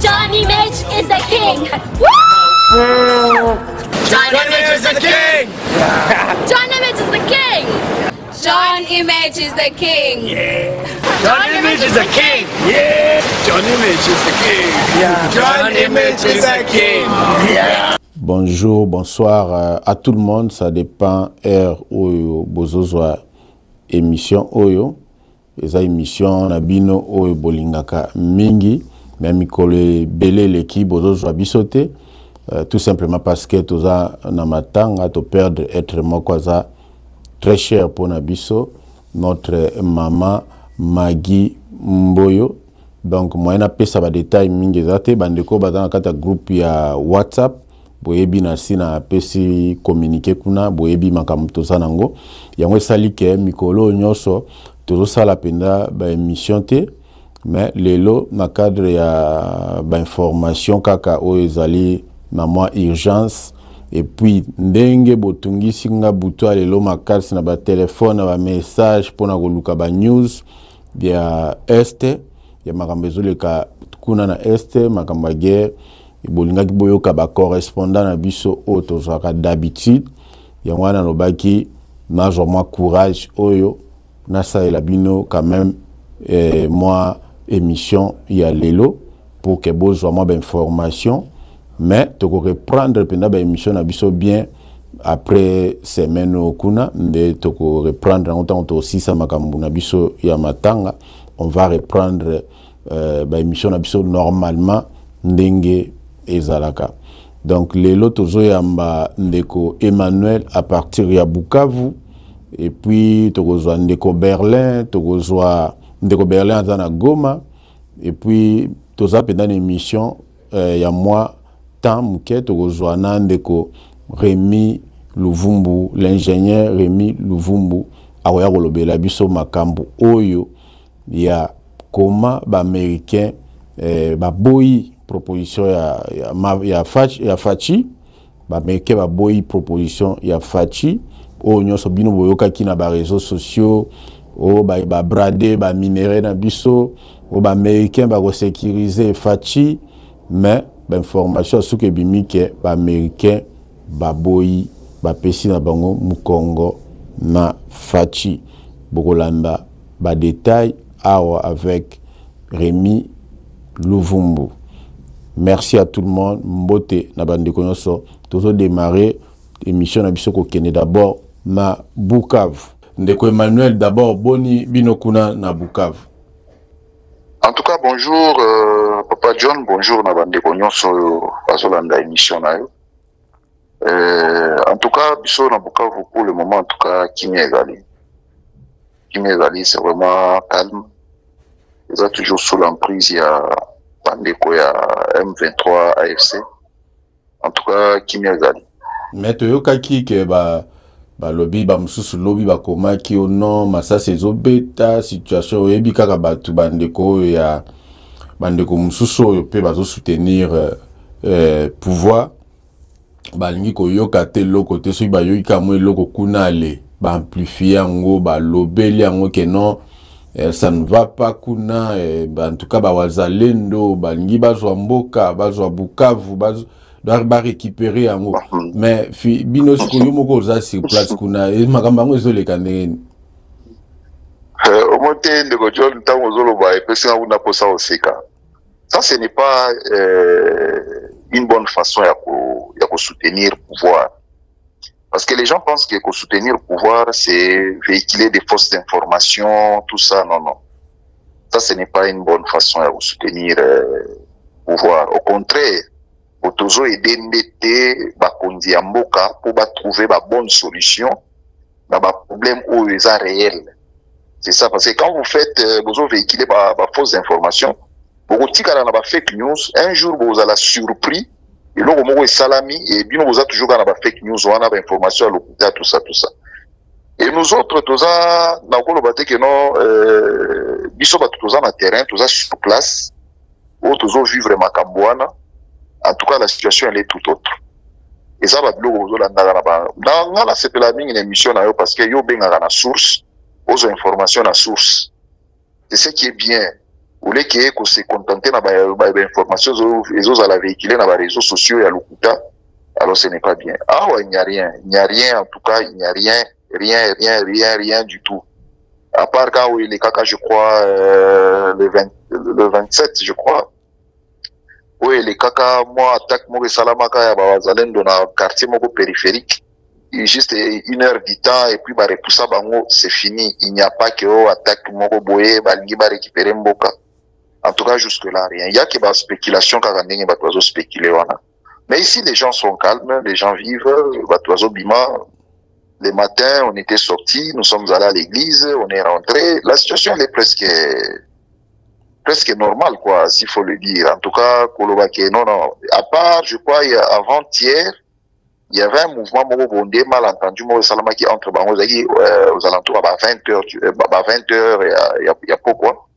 Johnny Mitch is the king. Johnny Mitch is the king. Johnny Mitch is the king. Johnny Mitch is the king. Yeah. Johnny Mitch is the king. Yeah. Johnny Mitch is the king. Yeah. Johnny Mitch is the king. Yeah. Bonjour, bonsoir à tout le monde. Ça dépend heure oyo bozozwa émission oyo. Eza émission na bino oyo bolingaka mingi. Mais mikolo belé l'équipe bozozwa bisote. Tout simplement parce que toza na matanga to perdre être mokwaza très cher pour Nabiso, notre maman Maggie Mboyo. Donc moi na pesa ba détail mingi zate bandeko bazana kata groupe ya WhatsApp boyebi na sina pesi communiquer kuna boyebi makamto sanango yango sali ke mikolo nyoso tozo sala penda ba émission te mais lelo na cadre ya ba information kaka o ezali na moi urgence. Et puis, ndenge botungi singa buto alelo makasi na ba téléphone na ba message pona koluka ba news ya este ya makambezo leka kuna na este makamba guerre bolinga ki boyoka ba correspondant na biso auto zaka d'habitude ya wana lobaki na jo moi courage oyo na sa elabino quand même moi émission ya lelo pour que bozo moi ba information. Mais tu peux reprendre pendant l'émission bien après semaine au kuna mais tu peux reprendre en temps aussi ça makambuna biso ya matanga on va reprendre l'émission normalement ndenge ezalaka. Donc lelo tozo yamba ndeko Emmanuel à partir ya Bukavu et puis tokozwa ndeko Berlin tokozwa ndeko Berlin à Goma et puis toza pendant l'émission ya moi Tamke tokozwana ndeko Rémi Luvumbu, l'ingénieur Rémi Luvumbu akoya kolobela biso makambo oyo ya koma ba américain ba boyi proposition ya Fachi ba américain ba boyi proposition ya Fachi o nyoso bino boyoka ki na ba réseaux sociaux o ba brader ba minerai na biso o ba américain ba sécuriser Fachi mais information sur que bimike ba américain ba boyi ba pesi na bango mukongo na Fachi bokolanda ba détail awa avec Rémi Luvumbu. Merci à tout le monde mbote na bandeko nyonso tozo démarrer émission na biso ko kende d'abord na Bukavu. Ndeko Emmanuel d'abord boni bino kuna na Bukavu. En tout cas, bonjour Papa John, bonjour Nabande Konyonso, Azolanda émission na yo. En tout cas, biso na Bukavu pour le moment, en tout cas, Kimia Ezali, c'est vraiment calme. Ils sont toujours sous l'emprise, il y a Bandeko, il y a M23 AFC. En tout cas, Kimia Ezali. Mais tu as dit que lobby ba mususu lobby ba koma ki ono masasa ezobeta situation oyebi kaka batu bandeko ya bandeko mususu oyo pe bazo soutenir pouvoir balingi koyoka te loko te so ba yoika mo loko kuna le ba amplifier yango ba lobeli yango ke non ça ne va pas kuna en tout cas ba wazalendo balingi bazwa mboka bazwa Bukavu bazwa doit récupérer en haut mais bino sikoyo moko za sur place kuna e makambango ezole kanene au monté de John tango zolo ba epesa una posa oseka ça ce n'est pas une bonne façon ya ko soutenir pouvoir parce que les gens pensent que soutenir pouvoir c'est véhiculer des fausses informations tout ça non ça ce n'est pas une bonne façon ya soutenir pouvoir au contraire Otozo aider ndete ba kondi ya mboka pour ba trouver ba bonne solution dans ba problème où ils sont réels. C'est ça parce que quand vous faites vous véhiculez ba fausses informations, vous tika na ba fake news, un jour vous allez surpris et là vous salami et bien vous avez toujours dans ba fake news on a ba information à l'hôpital tout ça. Et nous autres toza na ko lobate que non biso ba toza na terrain, toza sur place, ou tozo vivre makambwana. En tout cas, la situation elle est tout autre. Et ça va bloquer aux autres. Là, c'est la minute émission parce que yo benga na source, aux informations à source. C'est ce qui est bien. Ou les qui se contenter d'informations, ils osent la véhiculer dans les réseaux sociaux et à l'Okuta, alors ce n'est pas bien. Ah ouais, il n'y a rien. Il n'y a rien, en tout cas, il n'y a rien du tout. À part quand il est caca, je crois, le 27, je crois. Oui, les caca, moi, attaque, moi, Salamaka, dans le quartier, moi, périphérique. Il juste 1 heure du temps, et puis, repousser, c'est fini. Il n'y a pas que, attaque, moi, boye, balingi, récupérer Mboka. En tout cas, jusque-là, rien. Il y a que des spéculations, quand on est spéculer, mais ici, les gens sont calmes, les gens vivent, bima. Le matin, on était sortis, nous sommes allés à l'église, on est rentrés. La situation, elle est presque normale, quoi, s'il faut le dire. En tout cas, non. À part, je crois, avant-hier, il y avait un mouvement bondé, mal entendu, Salama qui entre aux alentours à 20h, il y a pourquoi.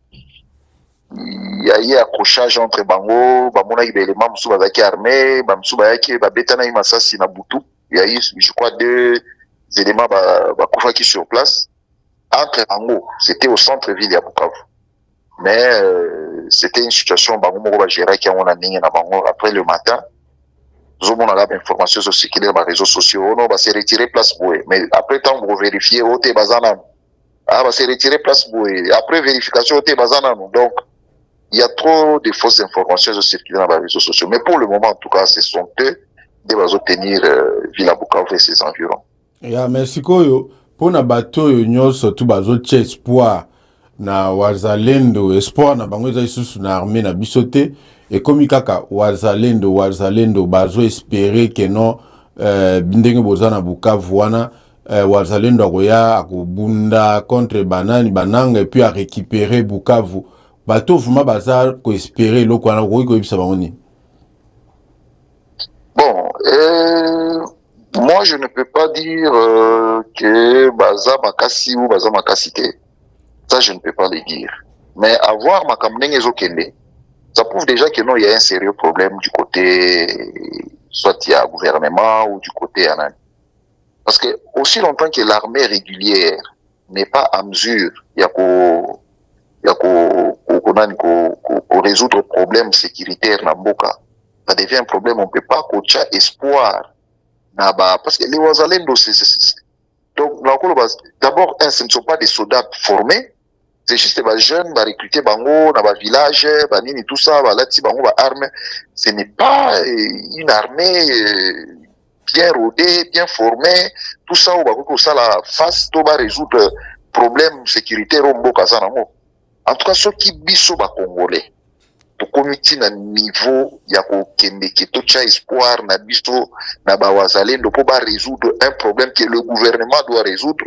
Il y a eu accrochage entre Bango, Bamona Ibelema, Moussouba armé, Bamsouba Yaki, Babetana Imasasi Nabutu. Il y a eu, je crois, 2 éléments qui sur place. Entre Bango, c'était au centre-ville de Bukavu. Mais c'était une situation Bango Moro gérer qui a après le matin. Nous avons l'information sur ce qu'il y a dans les réseaux sociaux. On va se retirer place Boué. Mais après, tant qu'on vérifier, on va se retirer place Boué. Après vérification, on va donc, il y a trop de fausses informations qui circulent dans les réseaux sociaux. Mais pour le moment, en tout cas, ce sont eux qui vont tenir Villa Bukavu et ses environs. Merci Koyo. Pour na bateau, nous surtout bazo espoir na wazalendo, espoir na bango isusu na armée na bisote et comme kaka wazalendo bazo espérer que non bindenge bozana Bukavu wana wazalendo akoya akobunda contre bananga et puis à récupérer Bukavu. Bateau vraiment bazar ko espérer loko wana ko yebisa bango ni. Bon, moi je ne peux pas dire que baza makasi ou baza makasité. Ça je ne peux pas le dire. Mais avoir makamnenge ezokende, ça prouve déjà que non, il y a un sérieux problème du côté soit il y a gouvernement ou du côté anani. Parce que aussi longtemps que l'armée régulière n'est pas à mesure, il y a résoudre le problème sécuritaire na mboka, ça devient un problème. On ne peut pas coacher espoir parce que les wazalendo donc d'abord ce ne sont pas des soldats formés, c'est juste des jeunes recrutés bango dans le village banini tout ça balati bango ba armes. Ce n'est pas une armée bien rodée, bien formée, tout ça ou ça la face to ba résoudre problème sécuritaire au mboka sanamo. En tout cas, ceux qui biso ba congolais, to comité na niveau ya ko kende ke to cha espoir na biso na ba wazalendo pour ba résoudre un problème que le gouvernement doit résoudre.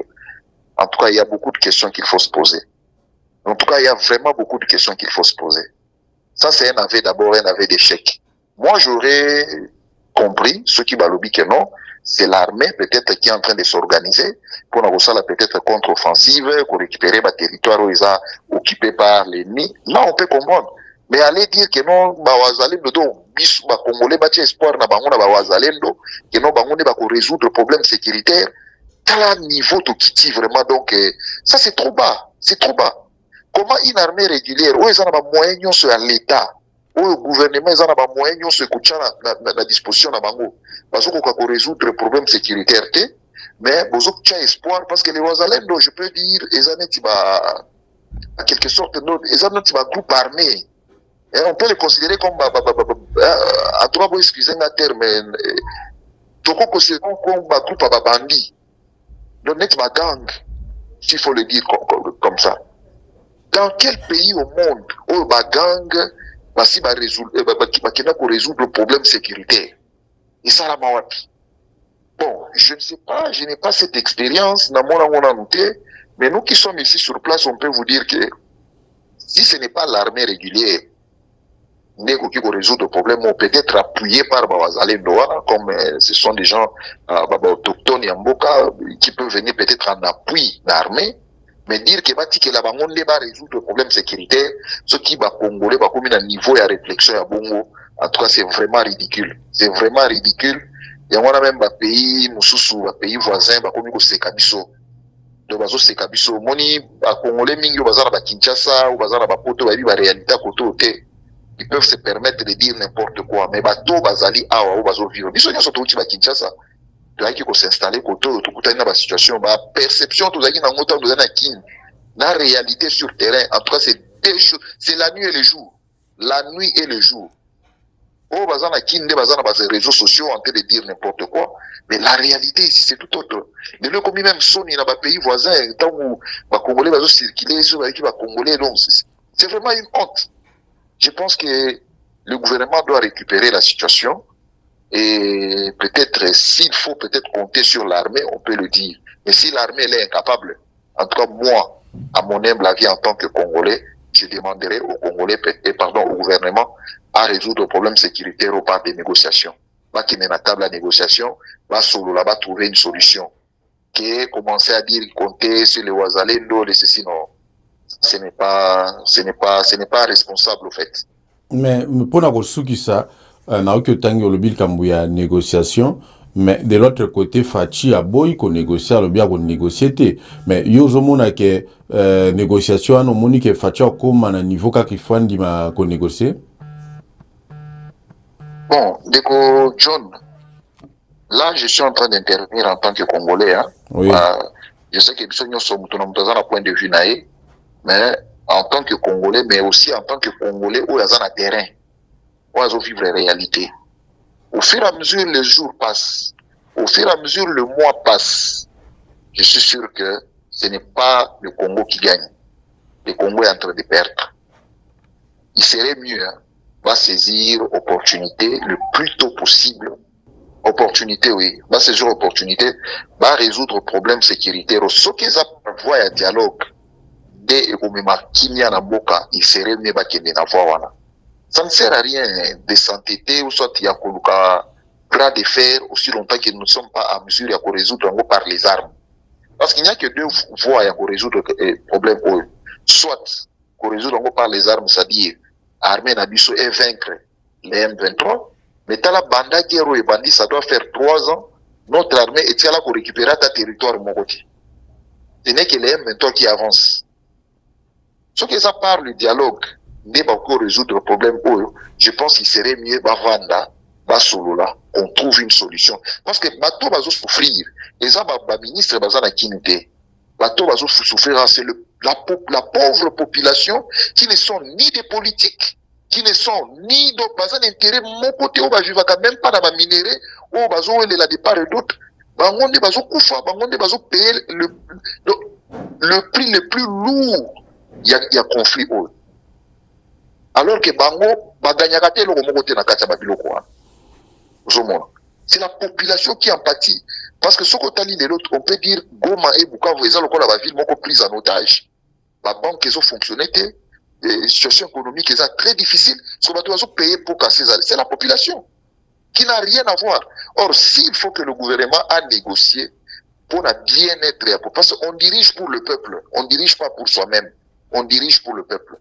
En tout cas, il y a beaucoup de questions qu'il faut se poser. En tout cas, il y a vraiment beaucoup de questions qu'il faut se poser. Ça, c'est un aveu d'abord, un aveu d'échec. Moi, j'aurais compris, ceux qui balobient que non, c'est l'armée peut-être qui est en train de s'organiser pour avoir ça peut-être contre-offensive, pour récupérer le territoire où ils sont occupés par l'ennemi. Là, on peut comprendre. Mais aller dire que non, Bawazalendo, bis Congolais, espoir na bango na Bawazalendo, que non, bango ne va résoudre le problème sécuritaire, quel niveau de kiti vraiment, donc, ça c'est trop bas, c'est trop bas. Comment une armée régulière, où ils ont moyens sur l'État, où le gouvernement ils ont moyens sur la disposition na bango, parce qu'on peut résoudre le problème sécuritaire, mais vous avez espoir, parce que les Wazalendo, je peux dire, ils ont en quelque sorte, ils ont un groupe armé. Et on peut les considérer comme, à trois mots, excusez-moi, terme, on peut considérer comme un groupe à bandits. Donc, net ma gang, s'il faut le dire comme ça. Dans quel pays au monde où ma gang va résoudre le problème sécuritaire? Et ça, la mawapi. Bon, je ne sais pas, je n'ai pas cette expérience, mais nous qui sommes ici sur place, on peut vous dire que si ce n'est pas l'armée régulière, qui résoudre le problème, on peut être appuyé par Bawazalendo, comme ce sont des gens autochtones et Mboka qui peuvent venir peut-être en appui de l'armée, mais dire que la bangonde va résoudre le problème sécuritaire, ce qui va Congolais va comme un niveau de réflexion à Bongo, en tout cas c'est vraiment ridicule. C'est vraiment ridicule. Il y a même un pays, Moussoussou, un pays voisin, comme au Sekabiso. donc bazo seka biso moni ba congolais mingi bazana ba Kinshasa ou bazana ba poto ba ba réalité côté ils peuvent se permettre de dire n'importe quoi mais bato bazali awa ou bazo vivre biso nyoso to ba Kinshasa donc il faut s'installer côté to kutana ba situation ba perception to zaki na ngota to na kin la réalité sur terrain en tout cas c'est la nuit et le jour, la nuit et le jour. Oh, bazana kinde bazana bas réseaux sociaux en train de dire n'importe quoi, mais la réalité ici c'est tout autre. De le comme même Sony dans les pays voisins, tant où les Congolais vont circuler sur les Congolais, donc c'est vraiment une honte. Je pense que le gouvernement doit récupérer la situation et peut-être s'il faut peut-être compter sur l'armée, on peut le dire. Mais si l'armée elle est incapable, en tout cas moi, à mon humble avis en tant que Congolais, je demanderai aux Congolais, au gouvernement, à résoudre le problème sécuritaire au par des négociations. Pas qu'il y ait une table à négociation, va solo là-bas trouver une solution. Qui est commencer à dire, compter sur les Ouazalendo, les ceci, non. Ce n'est pas responsable, au fait. Mais, pour la qui ça, n'a aucun temps que le bil Kambouya négociation, mais de l'autre côté, Fachi a boy qu'on négocie, le bien qu'on négocie, mais yozo mona que négociation, on moni que Fachi a comme à un niveau qu'il faut dire qu'on négocie. Bon, déco John, là je suis en train d'intervenir en tant que Congolais. Hein. Oui. Je sais que nous sommes dans un point de vue naïf, mais en tant que Congolais, mais aussi en tant que Congolais, où il y a un terrain, où il y a vivre la réalité. Au fur et à mesure les jours passent, au fur et à mesure le mois passe, je suis sûr que ce n'est pas le Congo qui gagne. Le Congo est en train de perdre. Il serait mieux, hein, va saisir opportunité le plus tôt possible. Opportunité, oui. Va saisir opportunité, va résoudre problème sécuritaire. Ce qu'ils voient un dialogue, dès que il serait mieux qu'il n'y ait pas. Ça ne sert à rien de s'entêter ou soit il y a bras de fer aussi longtemps que nous ne sommes pas à mesure de résoudre par les armes. Parce qu'il n'y a que deux voies à résoudre le problème. Soit qu'on résoudre par les armes, c'est-à-dire armer Nabiso et vaincre les M23, mais t'as la banda qui est bandit, ça doit faire 3 ans. Notre armée est là pour récupérer ta territoire, mon côté. Ce n'est que les M23 qui avancent. Ce que ça parle le dialogue, n'est pas encore résoudre le problème, je pense qu'il serait mieux, Bavanda, Basolola, qu'on trouve une solution. Parce que bateau va souffrir. Et ça, ministre Bazana Kinité, bateau va souffrir, c'est la pauvre population qui ne sont ni des politiques, qui ne sont ni d'intérêt, mon côté, on va vivre même pas dans ma minéré, on va la de part et d'autre, on va payer le prix le plus lourd, il y a conflit. Alors que Bango, c'est la population qui empathie. Parce que ce qu'on a dit de l'autre, on peut dire Goma et Bukavu, ils ont la ville prise en otage. La banque, ils ont fonctionné, la situation économique, ils ont très difficile. Ce qu'on doit payer pour casser ça. C'est la population qui n'a rien à voir. Or, s'il faut que le gouvernement a négocié pour la bien-être, parce qu'on dirige pour le peuple, on ne dirige pas pour soi-même, on dirige pour le peuple.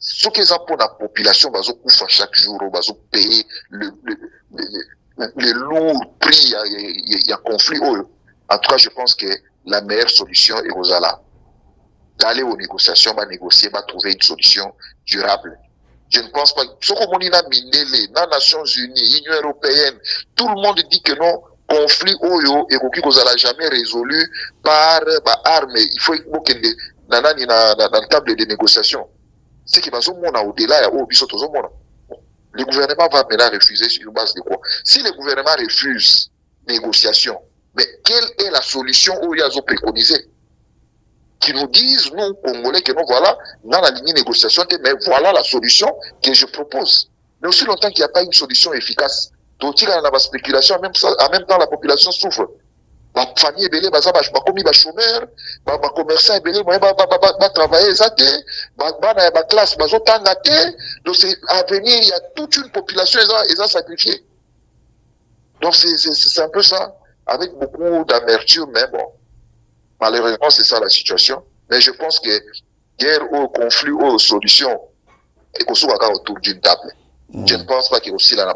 Ce qu'ils ont pour la population, ils vont chaque jour, ils vont payer le lourd prix, il y a conflit. En tout cas, je pense que la meilleure solution est aux ala. D'aller aux négociations, négocier, trouver une solution durable. Je ne pense pas. Ce qu'on dit dans les Nations Unies, l'Union Européenne, tout le monde dit que non, conflit et qu'on n'a jamais résolu par armes. Il faut que dans la table de négociation. C'est qui va au-delà, le gouvernement va maintenant refuser sur base de quoi? Si le gouvernement refuse négociation, mais quelle est la solution où ils ont préconisé? Qui nous disent, nous, Congolais, que nous, voilà, dans la ligne de négociation, mais voilà la solution que je propose. Mais aussi longtemps qu'il n'y a pas une solution efficace, donc il y a la spéculation, en même temps, la population souffre. La famille est belée, commis les chômeurs, les commerçants est belée, travailler, la classe, donc c'est à venir, il y a toute une population, ils ont sacrifié. Donc c'est un peu ça, avec beaucoup d'amertume, mais bon, malheureusement c'est ça la situation. Mais je pense que guerre ou conflit ou solution, et qu'on soit autour d'une table. Je ne pense pas qu'il y ait aussi là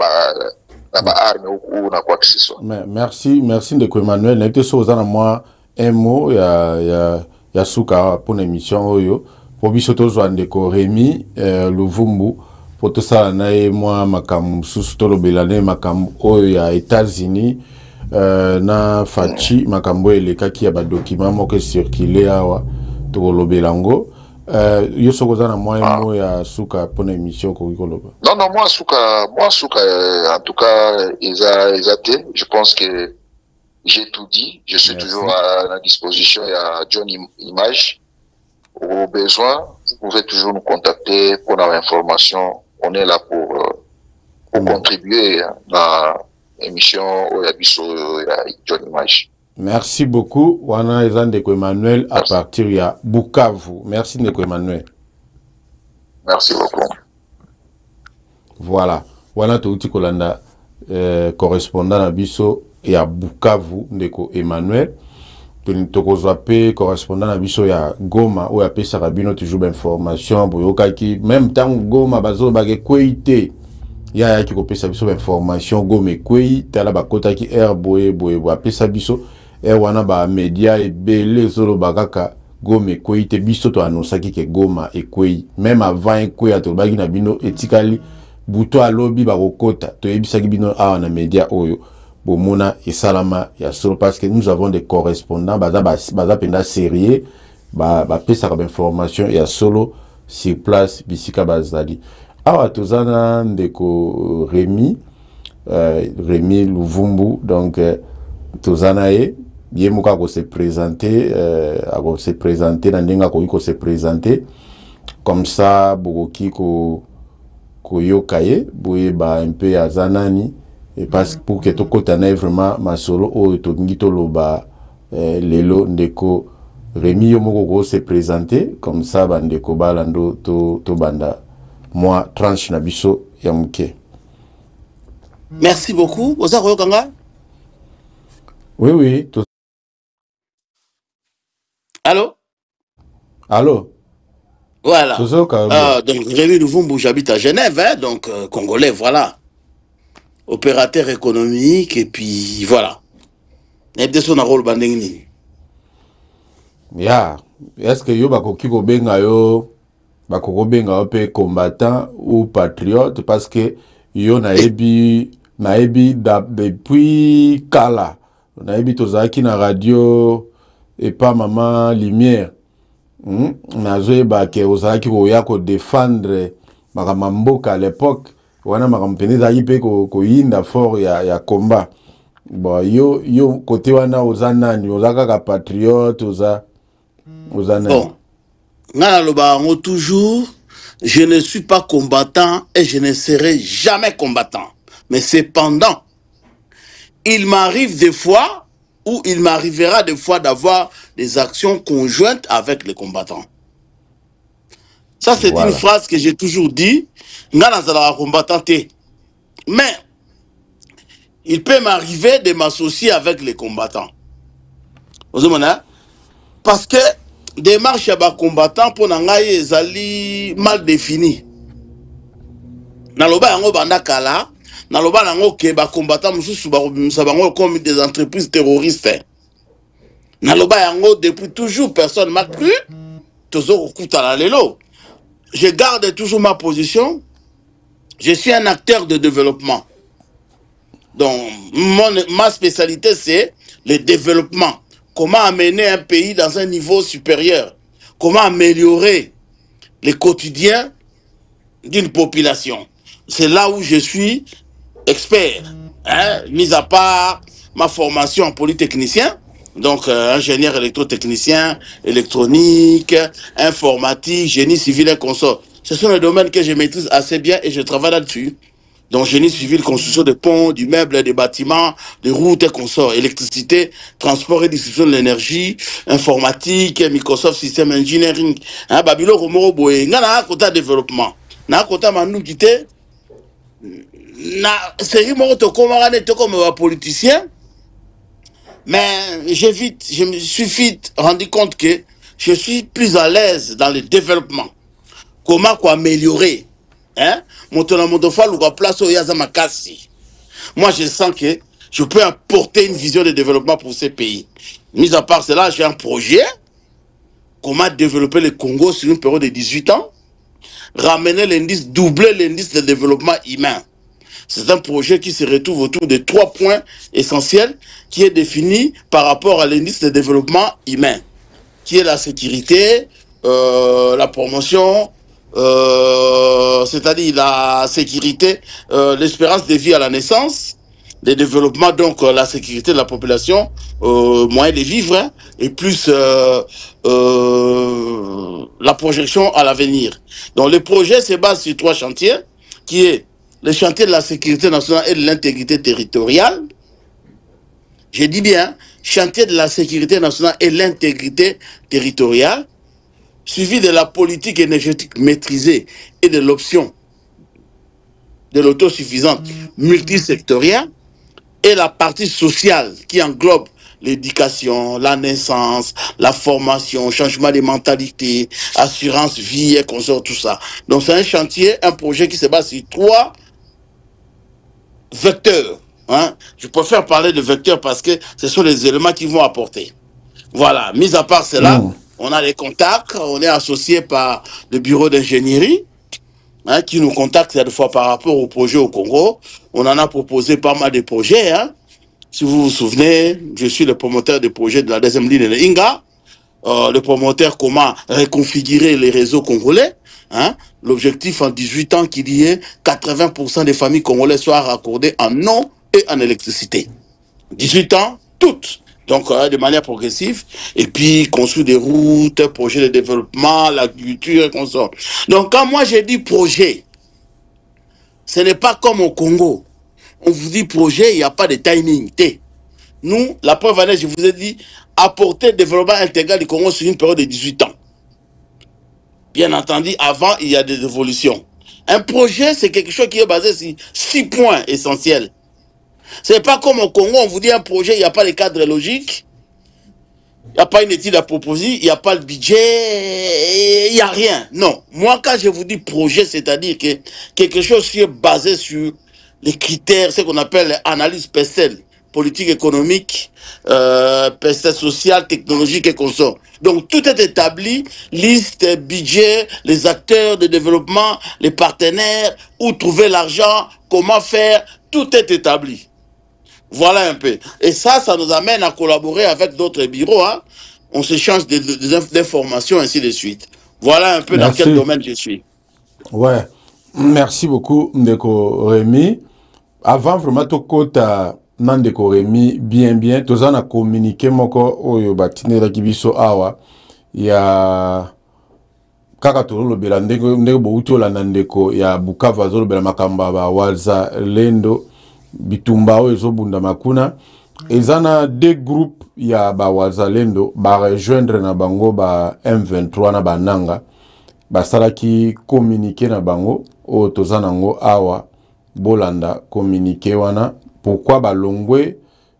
arme ou quoi que ce soit. Merci de Emmanuel. N'était pas moi un mot ya suka pour l'émission oyo pour biso tozwa ndeko Rémi Luvumbu pour tout ça na ye moi makambo susu tolobela ne makambo oyo ya États-Unis na fachi makambo elekaki ya ba document moko circuler awa tolobela ngo yo sokoza na moi mot ya suka pour l'émission ko koloba. Non non moi suka en tout cas je pense que j'ai tout dit. Je suis toujours à la disposition. Il y a John Image. Au besoin, vous pouvez toujours nous contacter pour avoir information. On est là pour contribuer à l'émission Oyabiso John Image. Merci beaucoup. Wana Ndeko Emmanuel à partir de Bukavu. Merci Ndeko Emmanuel. Merci beaucoup. Voilà. Wana Touti Kolanda correspondant à Biso et à Bukavu Ndeko Emmanuel. Tokozwa pe correspondant à Biso ya Goma ou ya pesa rabino toujours d'information boyoka ki même temps Goma bazo bagé kwité ya ki ko pesa biso information Goma kwei tala bakota ki boye pesa biso wana ba média et belé solo bakaka Goma kwei biso to annonçaki ke Goma kwei même avant kwei atobaki na bino etikali buto alobi bakokota to yebisaki bino a na média oyo bomona et salama ya solo parce que nous avons des correspondants baza penda sérieux pesa information ya solo sur place bisika bazali awa tozana ndeko Rémi Luvumbu donc tozana ye muka ko se présenter na ndenga ko se présenter comme ça bokoki ko yokaye boye ba un peu ya zanani et parce que pour que to kotana vraiment masolo o to ngito loba lelo ndeko Rémi yo moko ko se présenter comme ça bandeko balando to banda moi tranche na biso ya muke. Merci beaucoup. Oza koyokanga? Oui. Allô? Voilà. Donc Rémi Luvumbu, j'habite à Genève, hein, donc congolais, voilà. Opérateur économique, et puis voilà. Est-ce que yo bakoki ko benga yo pe combattant ou patriote parce que yo naebi depuis kala naebi tozaki na radio et pas maman lumière nazoyeba ke ozalaki koya ko défendre makamamboka à l'époque wana makampeni zaki pe ko yinda fort ya combat bon yo côté wana ozanani ozaka ka patriote ozanani bon ngana toujours je ne suis pas combattant et je ne serai jamais combattant, mais cependant il m'arrive des fois ou il m'arrivera des fois d'avoir des actions conjointes avec les combattants. Ça, c'est une phrase que j'ai toujours dit. Mais il peut m'arriver de m'associer avec les combattants. Parce que des marches à combattants pour nangaye ezali mal défini. Naloba yango banda kala, naloba yango ke ba combattants mususu ba bango comme des entreprises terroristes. Naloba yango depuis toujours personne m'a cru. Tozo kuta la lelo. Je garde toujours ma position. Je suis un acteur de développement. Donc, ma spécialité, c'est le développement. Comment amener un pays dans un niveau supérieur. Comment améliorer le quotidien d'une population. C'est là où je suis expert. Hein, mis à part ma formation en polytechnicien, donc ingénieur électrotechnicien, électronique, informatique, génie civil et consort. Ce sont les domaines que je maîtrise assez bien et je travaille là-dessus. Donc génie civil, construction de ponts, d'immeubles, des bâtiments, de routes et consorts, électricité, transport et distribution de l'énergie, informatique, Microsoft System Engineering. Hein, Babylon Romoro Boé, n'a côté développement. N'a côté Manou Kité. Na série Moroto Komarane comme un politicien. Mais je me suis vite rendu compte que je suis plus à l'aise dans le développement. Comment améliorer hein? Moi, je sens que je peux apporter une vision de développement pour ces pays. Mis à part cela, j'ai un projet, comment développer le Congo sur une période de 18 ans, ramener l'indice, doubler l'indice de développement humain. C'est un projet qui se retrouve autour de 3 points essentiels qui est défini par rapport à l'indice de développement humain, qui est la sécurité, la promotion, c'est-à-dire la sécurité, l'espérance de vie à la naissance, le développement, donc la sécurité de la population, moyen de vivre, hein, et plus la projection à l'avenir. Donc le projet se base sur 3 chantiers, qui est le chantier de la sécurité nationale et de l'intégrité territoriale. Je dis bien, chantier de la sécurité nationale et l'intégrité territoriale, suivi de la politique énergétique maîtrisée et de l'option de l'autosuffisance multisectorielle, et la partie sociale qui englobe l'éducation, la naissance, la formation, changement de mentalité, assurance vie et consort, tout ça. Donc c'est un chantier, un projet qui se base sur 3 vecteurs. Hein. Je préfère parler de vecteurs parce que ce sont les éléments qui vont apporter. Voilà, mis à part cela, on a les contacts, on est associé par le bureau d'ingénierie, hein, qui nous contacte cette fois par rapport au projet au Congo. On en a proposé pas mal de projets. Hein. Si vous vous souvenez, je suis le promoteur des projets de la 2e ligne de Inga, le promoteur comment reconfigurer les réseaux congolais. Hein. L'objectif en 18 ans qu'il y ait 80% des familles congolaises soient raccordées en eau et en électricité. 18 ans, toutes. Donc, de manière progressive. Et puis, construire des routes, projets de développement, l'agriculture et consort. Donc, quand moi j'ai dit projet, ce n'est pas comme au Congo. On vous dit projet, il n'y a pas de timing. Nous, la preuve année, je vous ai dit, apporter le développement intégral du Congo sur une période de 18 ans. Bien entendu, avant, il y a des évolutions. Un projet, c'est quelque chose qui est basé sur 6 points essentiels. Ce n'est pas comme au Congo, on vous dit un projet, il n'y a pas de cadre logique, il n'y a pas une étude à proposer, il n'y a pas le budget, il n'y a rien. Non. Moi, quand je vous dis projet, c'est-à-dire que quelque chose qui est basé sur les critères, ce qu'on appelle analyse PESTEL, politique économique, PESTEL sociale, technologique et consort. Donc tout est établi, liste, budget, les acteurs de développement, les partenaires, où trouver l'argent, comment faire, tout est établi. Voilà un peu. Et ça nous amène à collaborer avec d'autres bureaux. Hein. On s'échange des informations, ainsi de suite. Voilà un peu dans quel domaine je suis. Ouais. Merci beaucoup, Ndeko Rémi. Avant vraiment to kota Ndeko Rémi bien toza na communiquer moko oyo batinela kibiso awa ya kaka tolo bela ndeko boutola Ndeko ya Bukavu azolo bela makamba ba walza lendo bitumba oyo ezobunda makuna ezana 2 groupes ya ba walza lendo ba rejoindre na bango ba M23 na bananga basalaki communiquer na bango o tozana ngo awa bolanda communiquer wana pourquoi balongwe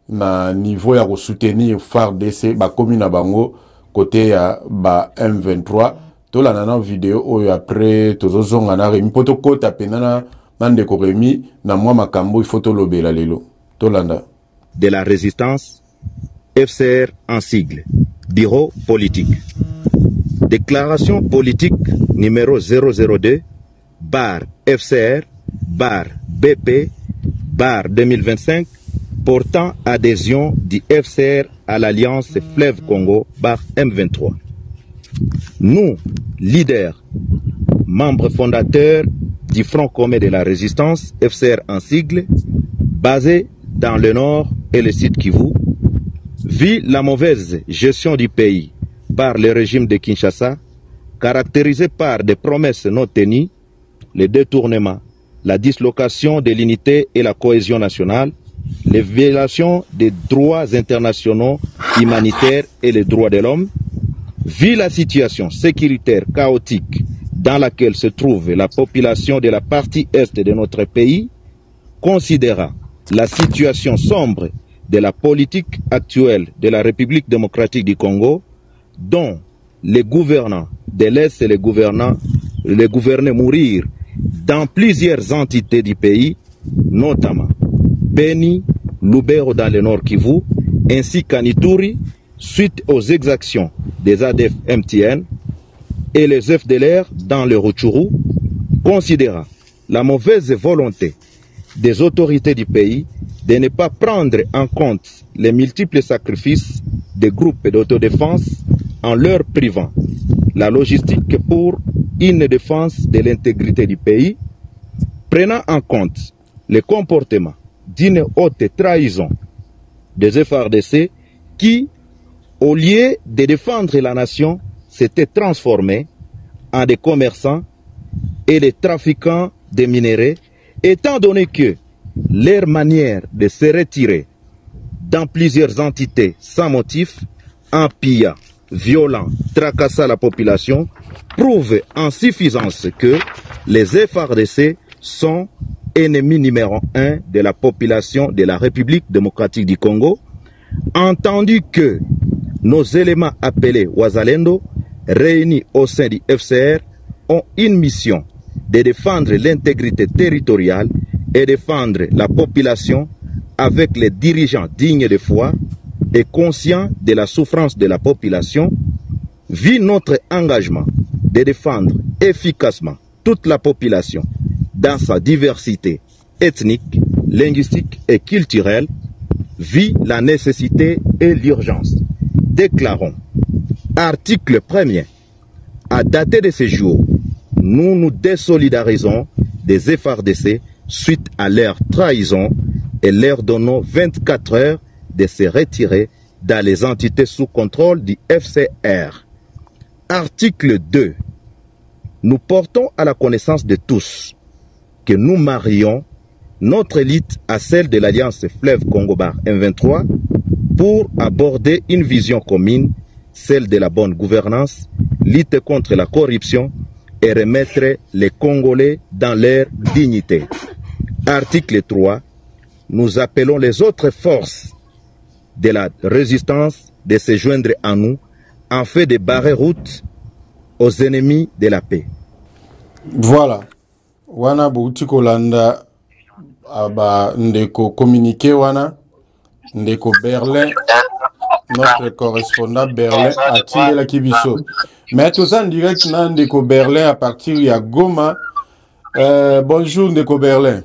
na niveau ya ko soutenir FARDC ba komi na bango côté ya ba M23 tolanda na vidéo oyo après tozozonga na Rémi poto kota penana Ndeko Rémi na mwa makambo il faut tolobela lelo tolanda de la résistance FCR en sigle bureau politique. Déclaration politique numéro 002 bar FCR bar BP bar 2025 portant adhésion du FCR à l'Alliance Fleuve Congo bar M23. Nous, leaders, membres fondateurs du Front commun de la résistance FCR en sigle, basé dans le nord et le sud Kivu, vu la mauvaise gestion du pays par le régime de Kinshasa, caractérisé par des promesses non tenues, le détournement, la dislocation de l'unité et la cohésion nationale, les violations des droits internationaux humanitaires et les droits de l'homme, vu la situation sécuritaire chaotique dans laquelle se trouve la population de la partie est de notre pays, considérant la situation sombre de la politique actuelle de la République démocratique du Congo, dont les gouvernants de l'Est et les gouvernés mourir dans plusieurs entités du pays, notamment Beni, Lubero dans le Nord Kivu, ainsi qu'à Ituri, suite aux exactions des ADF MTN et les FDLR dans le Rutshuru, considérant la mauvaise volonté des autorités du pays de ne pas prendre en compte les multiples sacrifices des groupes d'autodéfense en leur privant la logistique pour une défense de l'intégrité du pays, prenant en compte le comportement d'une haute trahison des FARDC qui, au lieu de défendre la nation, s'étaient transformés en des commerçants et des trafiquants de minerais, étant donné que leur manière de se retirer dans plusieurs entités sans motif, en pillant, violant, tracassant la population, prouve en suffisance que les FARDC sont ennemis numéro 1 de la population de la République démocratique du Congo, entendu que nos éléments appelés Wazalendo, réunis au sein du FCR, ont une mission de défendre l'intégrité territoriale et défendre la population avec les dirigeants dignes de foi et conscients de la souffrance de la population, vu notre engagement de défendre efficacement toute la population dans sa diversité ethnique, linguistique et culturelle, vit la nécessité et l'urgence. Déclarons, article 1er, à dater de ce jour, nous nous désolidarisons des FARDC suite à leur trahison et leur donnons 24 heures de se retirer dans les entités sous contrôle du FCR. Article 2. Nous portons à la connaissance de tous que nous marions notre élite à celle de l'Alliance Fleuve Congo-Bar M23 pour aborder une vision commune, celle de la bonne gouvernance, lutter contre la corruption et remettre les Congolais dans leur dignité. Article 3. Nous appelons les autres forces de la résistance de se joindre à nous en fait de barrer route aux ennemis de la paix. Voilà. Wana bouti kolanda aba ndeko communiqué wana ndeko Berlin, notre correspondant Berlin a tiré la kibiso. Mais tout ça en direct na ndeko Berlin à partir de Goma. Bonjour ndeko Berlin.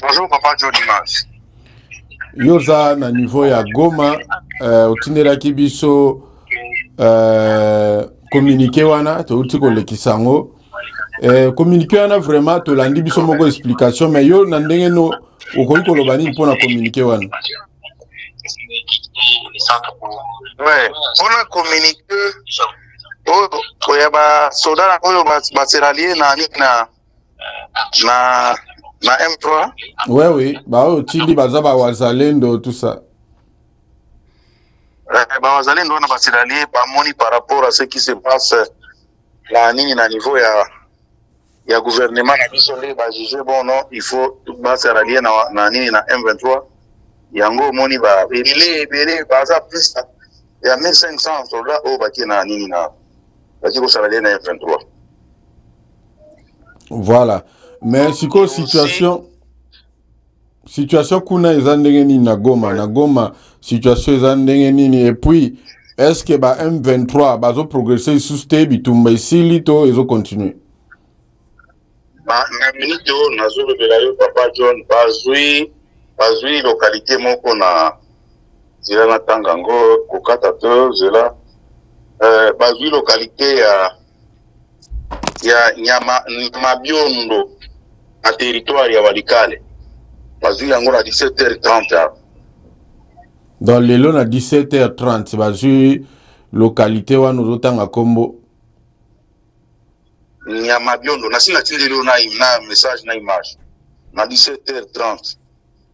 Bonjour papa Joe Dimas. Yoza na niveau ya Goma otindela kibiso communiqué wana to uti kolekisango communiqué wana vraiment to landi biso moko explication mais yo na ndenge no okoki koloba nini mpona communiqué wana. Ouais, on a communiqué au yaba soda oyo baseralier na M3. Ouais oui, bah otindi baza ba Wazalendo tout ça. Wazalendo na baseralier bamoni par rapport à ce qui se passe na nini na niveau ya gouvernement na biso le ba juger bon non il faut baseralier na nini na M23 yango moni ba belé baza plus ya 1500 soldats au baki na nini na baki ko seralier na M23. Voilà. Mais siko situation kuna ezandenge nini na Goma situation ezandenge nini et puis est-ce que ba M23 bazo progresser sous step bitumba isili to ezo continuer ba na minute na zo bela yo papa John bazui localité moko na zela na Tangango kokata to zela bazui localité ya nyama mabiondo à territoire ya Walikale. Bazui yango na 17h30. Dans les lots à 17h30, bazui localité wa nous otanga kombo. Nyama biondo na sina tindelo na message na image. Na 17h30.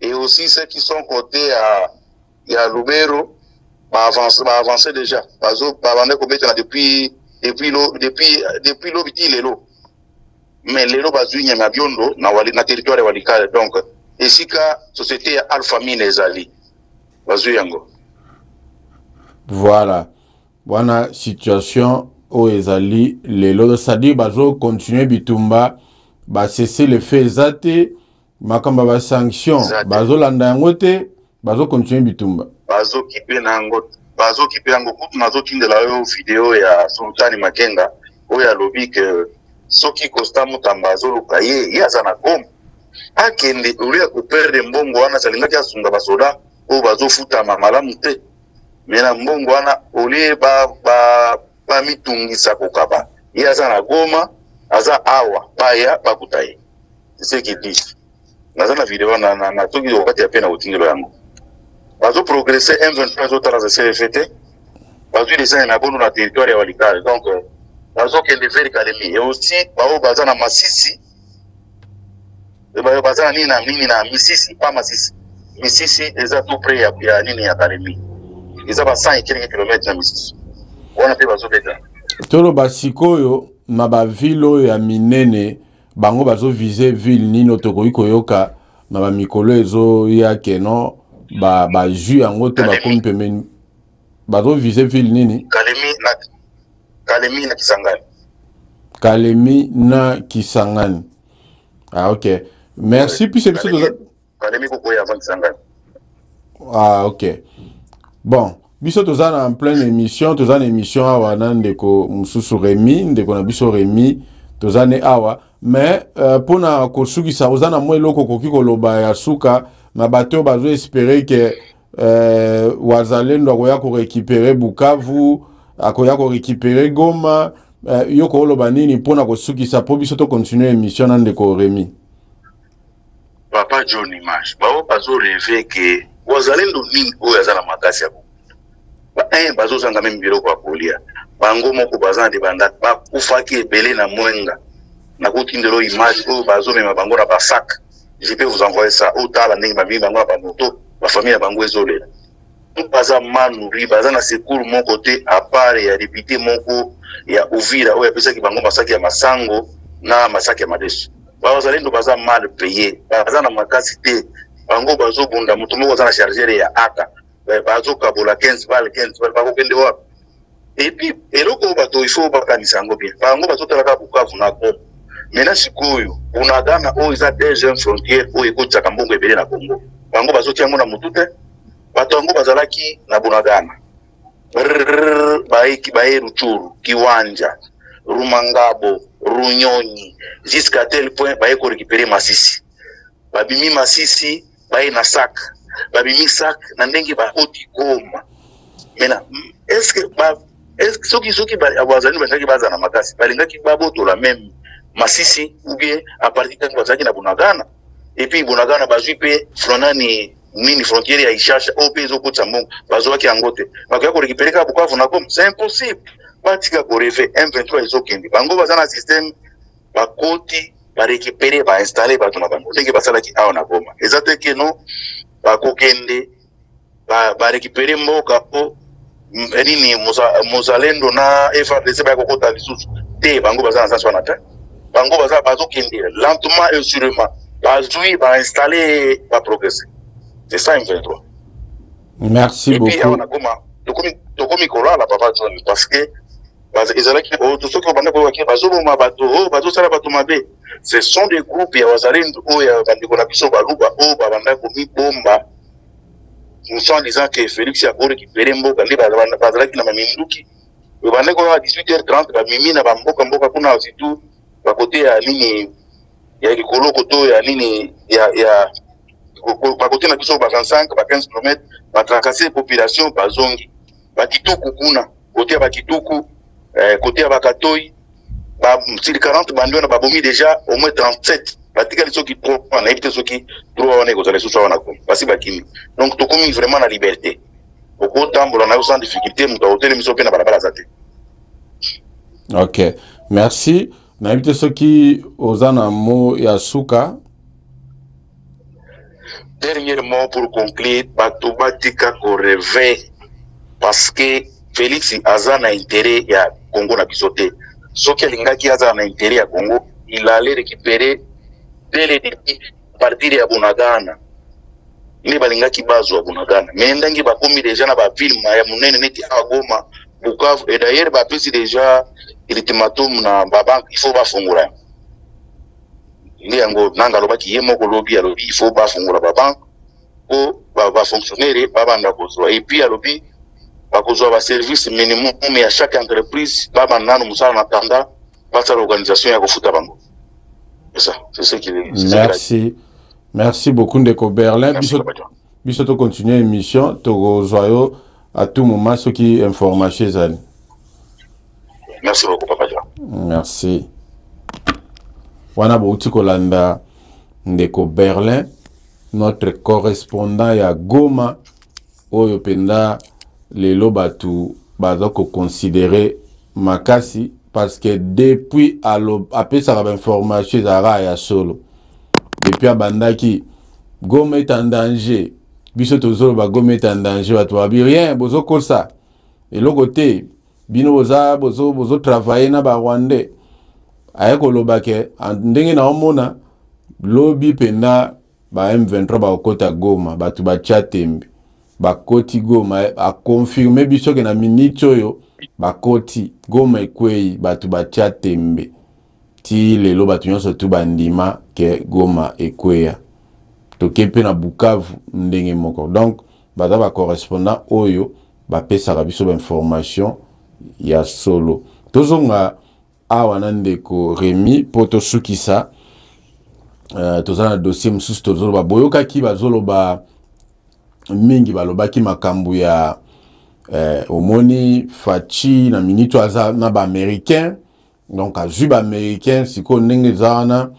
Et aussi ceux qui sont côté à Lubero va avancer déjà. Bazo va vendre kobeta depuis l'obiti lelo. Mais lelo bazui nyama biondo na territoire ya Walikale donc esika société Alpha Mine ezali bazui yango. Voilà. Wana situation o ezali lelo ça dit bazo continuer bitumba ba cesser le fait zate makamba ba sanction bazo landa yango te bazo continuer bitumba bazo kipe nango kutu nazo kindela yo video ya Sultani Makenga oyo alobi ke soki Costa Mutamba azoluka ye aza na Goma akende olia koperde mbongo wana salingaki asunga basoda oyo bazofutama malamu te mena mbongo wana olie ba mitungisa kokaba ye aza na Goma aza awa baya bakuta ye c'est ce qu'il dit naza na video na toki wakati ya pena utindelo yango bazo progresser M23 zotala za CFT bazo descendre na bono na territoire ya Walikale donc bazo kende vers Kalemi et aussi bao baza na Masisi bao baza nini na Misisi pas Masisi Misisi eza tout près ya nini ya Kalemi eza ba 100 km na Misisi wana pe bazo beta tolo basikoyo na ba ville ya minene bango bazo viser ville nino tokoki koyoka na ba mikolo ezo yake no ba ju yango to ba komi pemeni bazo viser ville nini Kalemi na Kisangani. Kalemi na Kisangani. Ah ok. Merci oui, puis c'est Kalemi koko ya avant Kisangani. Ah ok. Bon, biso tozana en pleine émission, tozana émission awa nandeko mususu Remi, ndeko na biso Remi, tozane awa, mais pona kosukisa ozana mo eloko koki koloba ya suka na bato bazo espérer que wazalendo akoya ko récupérer Bukavu, akoya ko récupérer Goma, yoko oloba nini pona kosukisa po biso to continuer émission nandeko Remi. Papa John Image, bazo rêver que wazalendo nini oyo azala makasi ya bazo sanga même biloko kwa kolia bango moko bazana de banda ba kufaki ebele na mwenga na kotindelo image oyo bazo mema bango na basak je peux vous envoyer ça au tala ndenge babi bango ba moto ba famille ya bango ezolela baza manuri baza na secours mon côté à part ya député moko ya Uvira oyo pesa ki bango masaki ya Masango na masaki ya Madeso bazalendo baza mal payé baza na makasi te bango bazo bunda mutu moko baza na chargeur ya aka bazo kabola 15 balles bako kende wapi et puis eloko bato il faut bakanisa ngo bien bango bazo talaka Bukavu na Goma mena sikoyo unagana o iza deuxième frontière o ekotsa kambongo ebele na Congo bango bazo tiango na mutu te bato ngo bazalaki na Bunagana bae Ruchuru Kiwanja Rumangabo Runyonyi jusqu'à tel point bae ko récupérer Masisi babimi Masisi bae na Sak babimi Sak na ndenge ba oti Goma mena est-ce que soki ba abazani bangaki baza na makasi balingaki baboto la même Masisi ou bien à partir de bazaki na Bunagana et puis Bunagana bazui pe fronani nini frontière ya Ishasha au peso ko tsambongo bazwaki angote bakaya ko récupérer ka Bukavu na Goma c'est impossible batika ko rêver M23 ezokende bango baza na système bakoti ba récupérer ba installer bato na bango ndenge basalaki awa na Goma ezate que non bakokende ba récupérer mboka po nini mozalendo na FARDC ba kokota lisusu te bango baza na sanso na te bango baza bazokende lentement et sûrement bazui ba installer ba progresser c'est ça M23. Merci et beaucoup. Et puis on a comme kola la papa John parce que ezalaki tout ce que banda ko waki bazoboma bato bazosala bato mabe ce sont des groupes ya wazalendo oyo bandeko na biso baluba oyo babanda ko mibomba nous sommes disant que Félix a récupéré mboka ndi bazalaki na maminduki bandeko à 18h30 bamimi na bamboka kuna aussi ba côté ya nini ya likolo koto ya nini ya ba côté na biso ba 25 ba 15 km ba tracasser population bazongi ba kituku kuna côté ya ba kituku côté ya ba katoi ba 40 bandio na babomi déjà au moins 37 batika les qui trop na éviter ceux qui trop on est aux allez sous na ko parce bakimi donc to komi vraiment la liberté au tambola na sans difficulté muta hotel miso pe na barabara zate. OK, merci. Na éviter ceux qui ozana mo ya suka. Dernier mot pour conclure, bato batika ko réveil parce que Félix azana intérêt ya Congo na bisoté. Soki alingaki azana intérêt ya Congo, il allait récupérer dès le début partir ya Bunagana. Ile balingaki bazo ya Bunagana. Mais ndangi bakomi déjà na ba ville ya munene neti a Goma, Bukavu et d'ailleurs ba pesi déjà ultimatum na ba banque, il faut ba fungura. Ndiango nanga loba ki yemo ko lobby alobi il faut ba fungula ba banque pour ba fonctionnaire ba banda kozwa et puis alobi ba kozwa ba service minimum mais à chaque entreprise ba banana musala na tanda ba sa l'organisation ya kofuta bango. C'est ça, c'est ce qu'il est. Merci. Merci beaucoup Ndeko Berlin. Biso continuer l'émission to joyeux à tout moment ce qui information zali. Merci beaucoup Papa John. Merci. Wana bouti kolanda Ndeko Berlin, notre correspondant ya Goma oyo penda lelo batu bazoko considérer makasi parce que depuis après ça va information zara ya solo. Depuis abandaki Goma est en danger. Biso tozolo ba Goma est en danger batu babi rien bozo kosa. Et l'autre côté bino bozo travailler na ba Rwandais. Ayeko lobake ndenge na omona lobby penda ba M23 ba okota Goma batu ba chatembe ba koti Goma a confirmer biso ke na minute oyo ba koti Goma ekwei batu ba chatembe ti lelo batu nyonso tu bandima ke Goma ekweya tokepe na Bukavu ndenge moko. Donc baza ba correspondant oyo ba pesa biso ba information ya solo tozonga awa Ndeko Rémi poto sukisa tozana dossier msusu tozolo ba boyoka ki bazolo ba mingi balobaki makambu ya omoni Fachi na minito aza na ba américain donc azu ba américain siko ndenge zana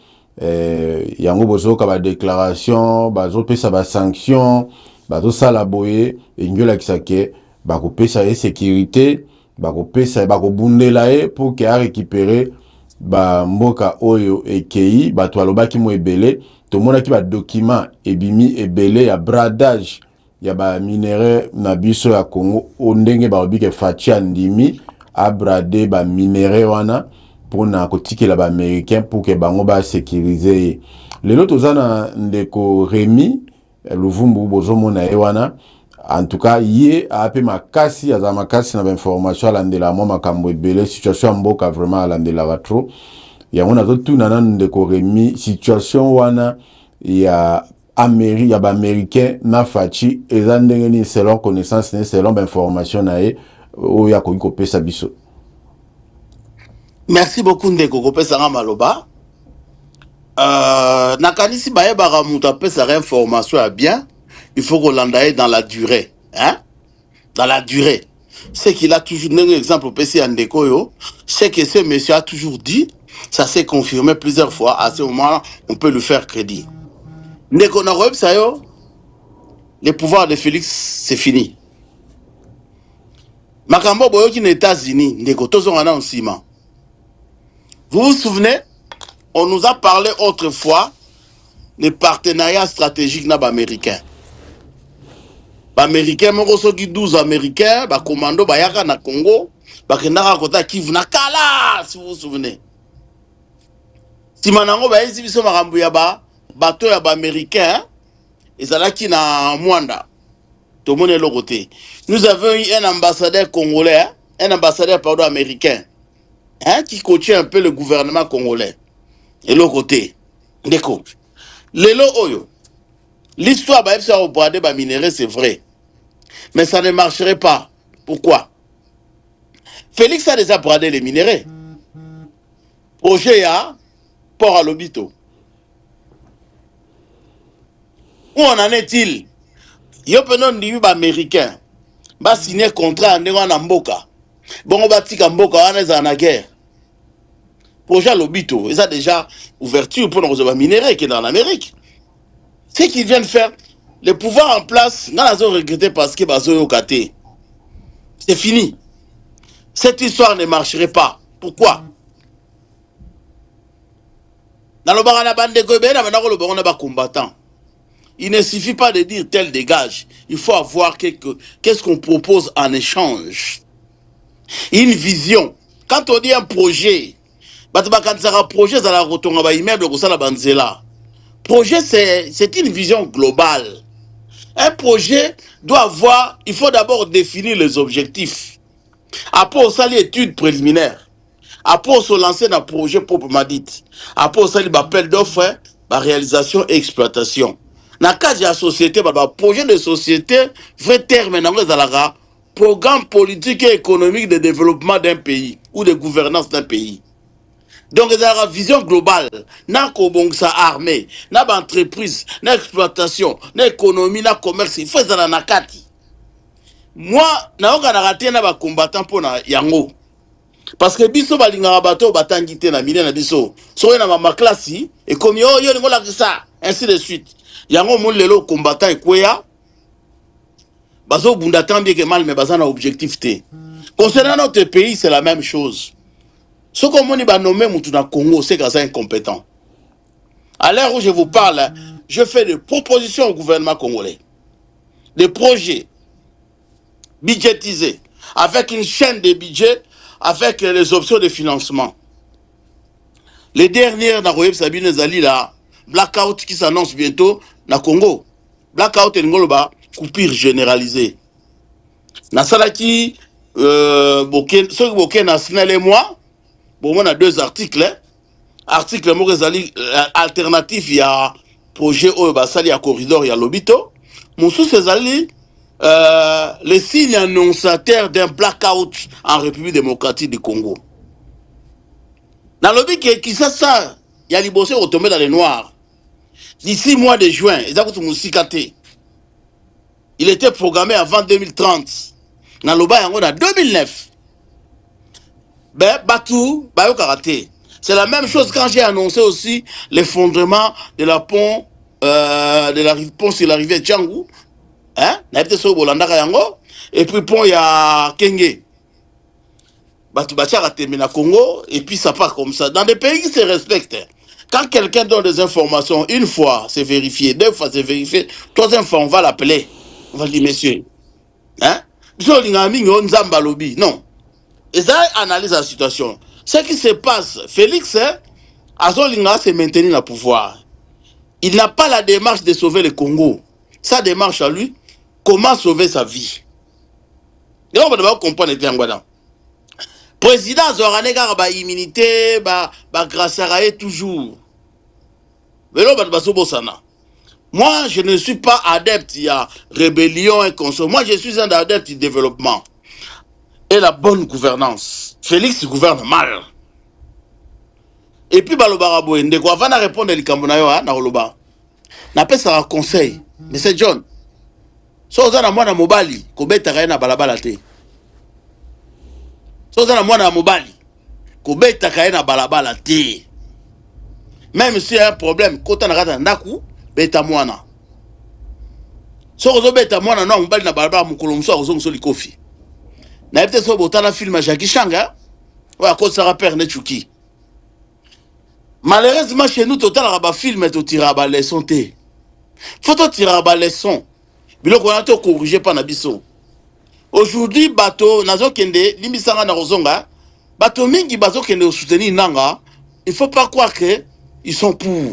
yango bozoka ba déclaration bazo pesa ba sanction bazo sala boye engyola kisake ba ko pesa e sécurité bako pesa bako bundela e pour que a récupérer ba mboka oyo ekei bato alobaki mo ebele to mona ki ba document ebimi ebele ya bradage ya ba minéraux na biso ya Congo ondenge ba obike Fachi ndimi a brader ba minéraux wana pour na kotikela ba américain pour que bango ba sécuriser lelo tozana Ndeko Rémi Luvumbu bozo mona e wana. En tout cas, yé a appelé makasi, à makasi na information à l'andela moi makambo ebele situation mboka vraiment à l'andela trop. Ya on a tout nanan Ndeko Rémi situation wana ya Amérique ya ba américain na Fachi ezandenge ni selon connaissance ni selon information na e o ya ko pesa biso. Merci beaucoup Ndeko kopesa nga maloba. Nakanisi baye bara muta pesa information à bien. Il faut qu'on l'endaye dans la durée. Hein? Dans la durée. C'est qu'il a toujours, un exemple au PC Ndeko, c'est que ce monsieur a toujours dit, ça s'est confirmé plusieurs fois, à ce moment-là, on peut lui faire crédit. Ndeko na websayo, le pouvoir de Félix, c'est fini. Makambo boyo qui États-Unis, Ndeko tozo wana en ciment. Vous vous souvenez, on nous a parlé autrefois des partenariats stratégiques américains. Américains, moko soki 12 américains, ba commando bayaka na Congo, ba kendaka kota Kivu na kala, si vous vous souvenez. Si manango ba ezi biso makambu ya ba bato ya ba américains, ezalaki na Mwanda. To mone lo côté. Nous avons eu un ambassadeur congolais, un ambassadeur pardon américain, hein, qui coachait un peu le gouvernement congolais. Et l'autre côté, Ndeko. Lelo oyo. L'histoire ba efsa au bradé ba minéraux, c'est vrai. Mais ça ne marcherait pas. Pourquoi? Félix a déjà bradé les minéraux. Projet à Port à l'Obito. Où en est-il? Yo penon dibi ba américain. Ba signer contrat ndeko na mboka. Bongo ba tika mboka wana za na guerre. Projet à l'Obito, ils ont déjà ouverture pour nos minéraux qui est dans l'Amérique. Ce qu'ils viennent faire, le pouvoir en place, nous avons regretté parce que c'est fini. Cette histoire ne marcherait pas. Pourquoi? Dans le bar, combattant. Il ne suffit pas de dire tel dégage. Il faut avoir qu'est-ce qu'on propose en échange. Une vision. Quand on dit un projet, projet, projet, c'est une vision globale. Un projet doit avoir, il faut d'abord définir les objectifs. Après, on s'allie études préliminaires. Après, on se lancer dans le projet proprement dit. Après, on s'est dit, appel d'offres, réalisation et exploitation. Dans le cas de la société, projet de société, vrai terme, programme politique et économique de développement d'un pays ou de gouvernance d'un pays. Donc, il y a une vision globale. N'a sa armée, n'a entreprise, n'a exploitation, n'a économie, n'a commerce. Il faut ça dans la nakati. Moi, n'a pas raté n'a pas combattant pour na yango. Parce que biso balinga bato batangi te na milé na biso. So na mama classe et comme yo ngola ça ainsi de suite. Yango mon lelo combattant ekweya. Bazo bunda tant bien que mal mais bazana objectif te. Concernant notre pays, c'est la même chose. Ce qu'on m'a nommé Moutouna Congo, c'est que c'est incompétent. À l'heure où je vous parle, je fais des propositions au gouvernement congolais. Des projets budgétisés, avec une chaîne de budget, avec les options de financement. Les dernières, Naroyeb Sabine Zali, là, blackout qui s'annonce bientôt, na Congo. Blackout et Ngoloba, coupure généralisée. Na Salaki, ceux qui boken na signalé moi, bon, on a 2 articles. Hein. Article alternatif, il y a projet Basali à corridor, il y a l'Obito. Mon sous Césali, les signes annonciateurs d'un blackout en République démocratique du Congo. Dans le but qui ça, il y a les bossés retombés dans les noirs. D'ici mois de juin, il était programmé avant 2030. Dans le bas, il y a 2009. Ben, Batou, Bayo Karaté. C'est la même chose quand j'ai annoncé aussi l'effondrement de la pont, pont sur la rivière Django. Hein? Et puis pont, il y a Kenge. Batou Bachara termine à Congo, et puis ça part comme ça. Dans des pays qui se respectent, quand quelqu'un donne des informations, une fois, c'est vérifié, 2 fois, c'est vérifié, 3e fois, on va l'appeler. On va dire, monsieur, hein? Non. Et ça analyse la situation. Ce qui se passe, Félix, Azolinga s'est maintenu dans le pouvoir. Il n'a pas la démarche de sauver le Congo. Sa démarche à lui, comment sauver sa vie. Et on va comprendre les Tiangouadans. Président Zoranega ba immunité, grâce à toujours. Mais là, moi, je ne suis pas adepte, il y a rébellion et consommation. Moi, je suis un adepte du développement et la bonne gouvernance. Félix gouverne mal. Et puis, Balobara Boende, avant de répondre à l'Ikambonayo, Naoloba, n'a pas ça un conseil. Mais c'est John. Si vous avez un mobali, Kobeta Kayana Balabalate. Si vous avez un mobali, Kobeta Kayana Balabalate. Même s'il y a un problème, quand on a un naku, Beta Moana. Si vous avez un Moana, non, Mobali na Balabala, Moukolomso, vous avez un kofi. N'a pas ça, vous avez un film à Jackie Changa, ou à cause de sa père Netchouki. Malheureusement, chez nous, total rabat film et tout tira à leçon té. Faut tout tirer à leçon. Bilo qu'on a tout corrigé par Nabiso. Aujourd'hui, bateau, nazo kende, limisanga na rozonga, bateau mingi bazo kende soutenir nanga, il faut pas croire que ils sont pour.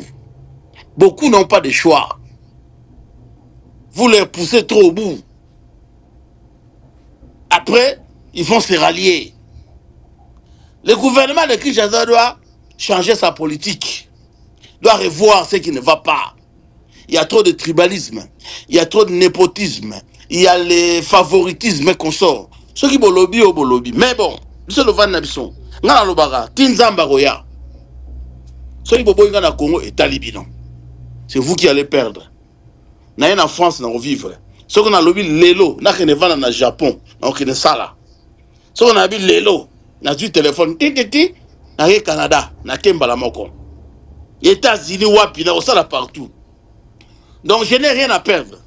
Beaucoup n'ont pas de choix. Vous les poussez trop au bout. Après, ils vont se rallier. Le gouvernement de Kinshasa doit changer sa politique. Doit revoir ce qui ne va pas. Il y a trop de tribalisme. Il y a trop de népotisme. Il y a les favoritismes qu'on sort. Ceux qui bolobi au bolobi. Mais bon, c'est le van nabison. Ngana lobara, tinzamba roya. Ceux qui boboy ngana Congo et talibino. C'est vous qui allez perdre. Naïe en France, n'a revivre. Ceux qui ont lobby lelo, n'a qu'une vente na Japon, n'a qu'une sala. Ceux qui ont lobby lelo, n'a du téléphone, titi, n'a qu'un Canada, n'a qu'un balamoko. États-Unis, wapi, n'a ça partout. Donc je n'ai rien à perdre.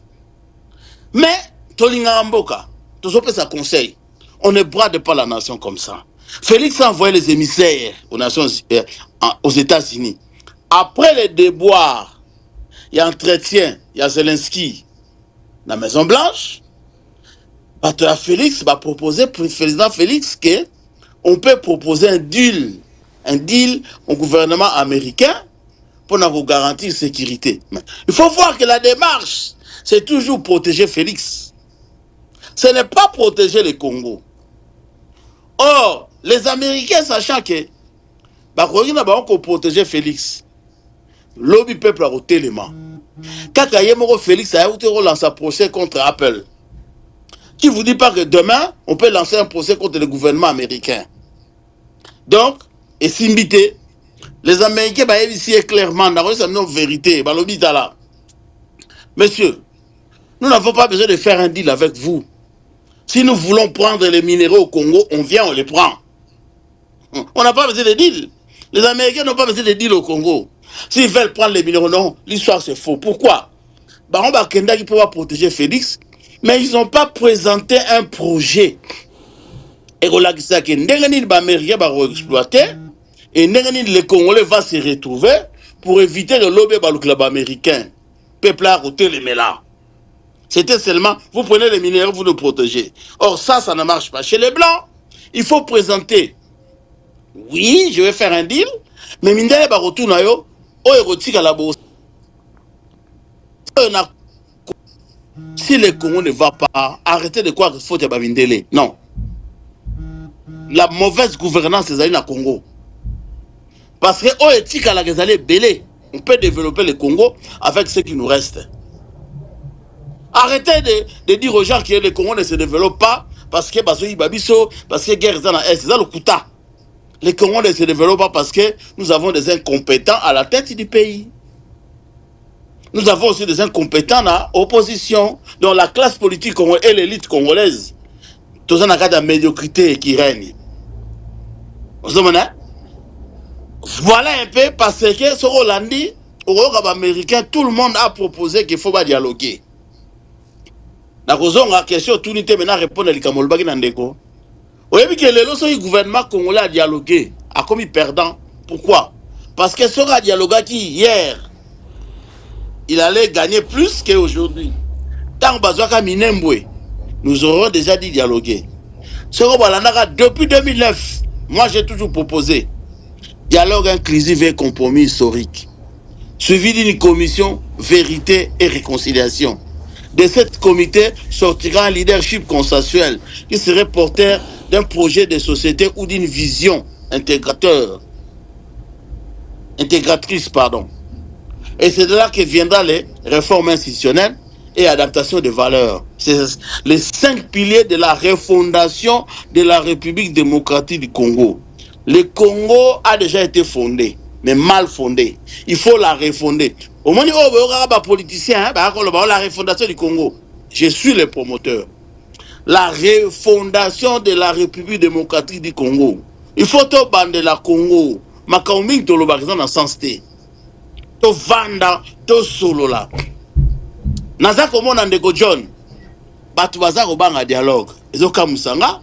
Mais, Tolinga Mboka, tout ça ça conseil. On ne brade pas la nation comme ça. Félix a envoyé les émissaires aux États-Unis. Après les déboires, il y a entretien, il y a Zelensky, la Maison Blanche. Félix va proposer, pour le président Félix, qu'on peut proposer un deal au gouvernement américain pour nous garantir sécurité. Mais il faut voir que la démarche, c'est toujours protéger Félix. Ce n'est pas protéger le Congo. Or, les Américains, sachant que bakoki na bango ko protéger Félix lobby peuple a téléma kaka ye moko Félix a lancé un procès contre Apple. Qui vous dit pas que demain on peut lancer un procès contre le gouvernement américain? Donc et simbité les Américains bah ici clairement dans une vérité bah lobby là. Monsieur, nous n'avons pas besoin de faire un deal avec vous. Si nous voulons prendre les minéraux au Congo, on vient, on les prend. On n'a pas besoin de deal. Les Américains n'ont pas besoin de deal au Congo. S'ils veulent prendre les minéraux, non, l'histoire c'est faux. Pourquoi? Bah on va Kenda qui pourra protéger Félix, mais ils n'ont pas présenté un projet. Et on l'a dit ça que les Américains vont exploiter et les Congolais vont se retrouver pour éviter le lobby par le club américain. Peuple à côté les là. C'était seulement, vous prenez les minéraux, vous nous protégez. Or ça ne marche pas. Chez les Blancs, il faut présenter. Oui, je vais faire un deal, mais mindele ba retourna yo, o erotika la bourse. Si le Congo ne va pas, arrêtez de croire qu'il faut que mindele. Non. La mauvaise gouvernance des alliés na Congo. Parce que o etika la gezale belé, on peut développer le Congo avec ce qui nous reste. Arrêtez de dire aux gens que le Congo ne se développe pas parce que parce que guerre est dans l'Est, c'est ça le Kouta. Le Congo ne se développe pas parce que nous avons des incompétents à la tête du pays. Nous avons aussi des incompétents dans l'opposition, dans la classe politique et l'élite congolaise. Tout ça n'a qu'à de médiocrité qui règne. Vous comprenez? Voilà un peu parce que ce Rolandi, au Europe américain, tout le monde a proposé qu'il faut pas dialoguer. La raison la question tout n'était maintenant répondre à l'Ikamolbaki Nandeko. Vous voyez que le gouvernement congolais a dialogué, a commis perdant. Pourquoi? Parce que ce a dialogué qui hier, il allait gagner plus qu'aujourd'hui. Tant que Minembwe, nous aurons déjà dit dialoguer. Depuis 2009, moi j'ai toujours proposé dialogue inclusif et compromis historique, suivi d'une commission vérité et réconciliation. De cette comité sortira un leadership consensuel qui serait porteur d'un projet de société ou d'une vision intégratrice. Et c'est de là que viendra les réformes institutionnelles et adaptation des valeurs. C'est les 5 piliers de la refondation de la République démocratique du Congo. Le Congo a déjà été fondé, mais mal fondé. Il faut la refonder. Au moment où on a politicien, la refondation du Congo, je suis le promoteur. La refondation de la République démocratique du Congo. Il faut tout bande la Congo. Ma kauming to lo bakizan dans sens té. To vanda, to solo la. Naza komo nandeko John. Batu baza ko banga dialogue. Ezoka musanga.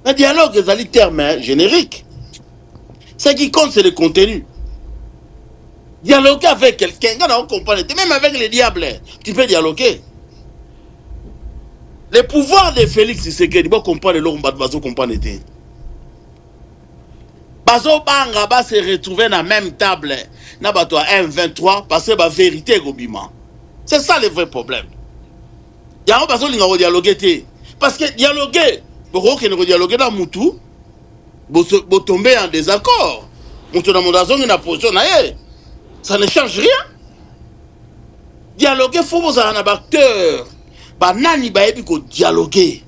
Le dialogue est un terme générique. Ce qui compte, c'est le contenu. Dialoguer avec quelqu'un, on comprend. Même avec les diables, tu peux dialoguer. Le pouvoir de Félix, c'est que tu peux comprendre l'homme, tu comprendre. Bazo Banga va se retrouver dans la même table. Na bato à 1-23 parce que la vérité est gobiment. C'est ça le vrai problème. Il y a un bazo qui va dialoguer. Parce que dialoguer, pour que nous dialoguer dans Moutou, vous tombez en désaccord. Moutou dans mon dazon, il a position. Ça ne change rien. Dialoguer, il faut que vous ayez un acteur. Banani ba ebi ko dialoguer.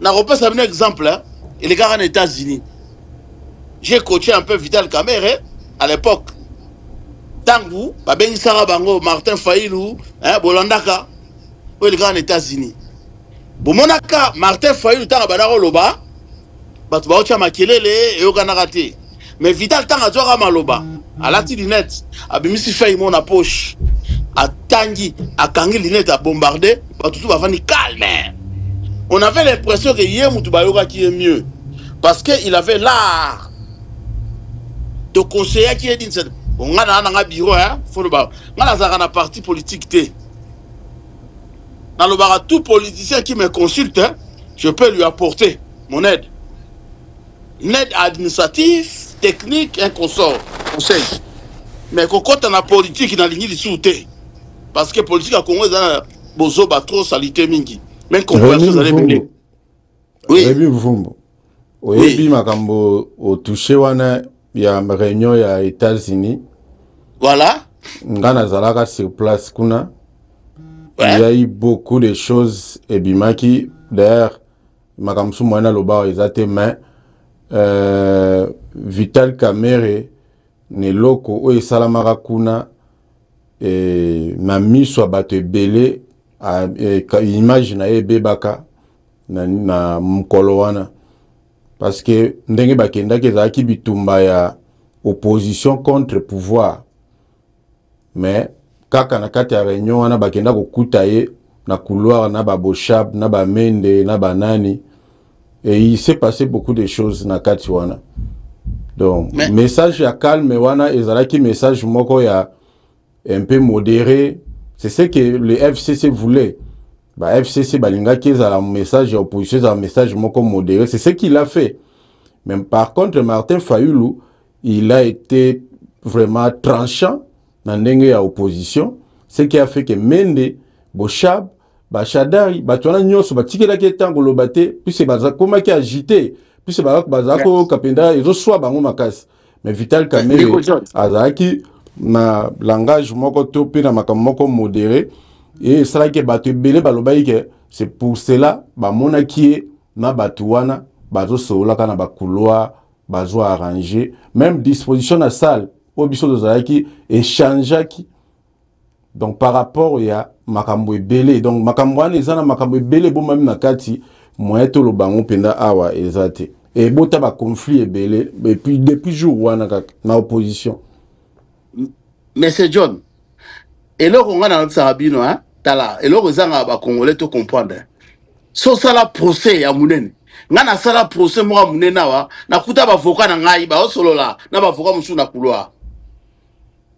Na repasse un exemple, hein. Il est gars en États-Unis. J'ai coaché un peu Vital Kamerhe à l'époque. Tangu, Babeng Sarabango, Martin Fayilou, hein, Bolandaka. Il est gars en États-Unis. Bomonaka, Martin Fayilou, Tanga Banaro Loba, Batouaocha Makelele, et Oganarate. Mais Vital Tanga Zora Maloba, à la lunette, à Bimisi Fayimon à poche. À Tangi, à Kangi Linette à bombarder, tout va venir calme. On avait l'impression que hier Moutoubayoga qui est mieux. Parce qu'il avait l'art de conseiller qui est dit on a un bureau, hein, faut le bar. On a un parti politique. Dans le bar, tout politicien qui me consulte, hein, je peux lui apporter mon aide. Une aide administrative, technique, un conseil. Mais quand on a la politique, il a ligne de sous-té. Parce que la politique à Congo, c'est trop salité mingi. Même conversion, vous allez venir. Oui. oyebi makambo otouché wana ya réunion ya États-Unis. Voilà. Ngana zalaka sur place kuna. Ouais. Il y a eu beaucoup de choses et bimaki d'ailleurs makamsu mwana loba ezate mais Vital Kamerhe ne loko o esalamaka kuna na miso bato ebele image na ye bebaka na mukolo wana parce que ndenge bakendaki ezalaki bitumba ya opposition contre pouvoir mais kaka na kati ya réunion wana bakenda kokuta ye na couloir na baboshab na bamende na banani et il s'est passé beaucoup de choses na kati wana donc message ya calme wana ezalaki message moko ya un peu modéré. C'est ce que le FCC voulait. Bah, FCC balingaki ezala message ya opposition ezala message moko modéré, c'est ce qu'il a fait. Mais par contre Martin Fayulu il a été vraiment tranchant dans ndenge ya opposition, ce qui a fait que Mende Boshab Bachadari batwana nyonso batikelaki tango lobate puis c'est baza komaki agité puis c'est bazako kapenda ezo swa bango makasi mais Vital Kamerhe azaki na langage moko to pe na makambo moko modéré et ça que bato belé balobaki que c'est pour cela bamonaki na bato wana bazo solaka na ba couloir bazo arranger même disposition na salle obiso dozalaki échangeaki donc par rapport ya makambo ebele donc makambo wana eza na makambo ebele bo même na kati moyen to lo bango penda awa ezate et bota ba conflit ebele et puis depuis jour wana na opposition. Monsieur John, et là on a notre sarabino hein tala et là on a ba congolais to comprendre so sala procès ya munene ngana sala procès mo munene wa na kuta ba avocat na ngai ba osolola na ba avocat musu na couloir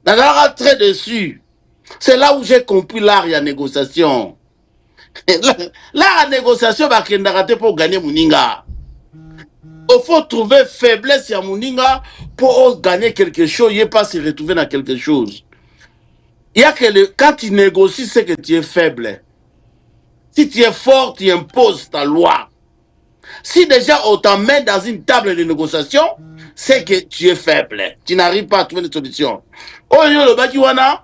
na nga très déçu. C'est là où j'ai compris l'art ya négociation. L'art ya négociation ba kendaka pour gagner muninga. Il faut trouver faiblesse à Mouninga pour gagner quelque chose, il ne pas se retrouver dans quelque chose. Il y a que quand tu négocies, c'est que tu es faible. Si tu es fort, tu imposes ta loi. Si déjà on t'emmène dans une table de négociation, c'est que tu es faible. Tu n'arrives pas à trouver une solution.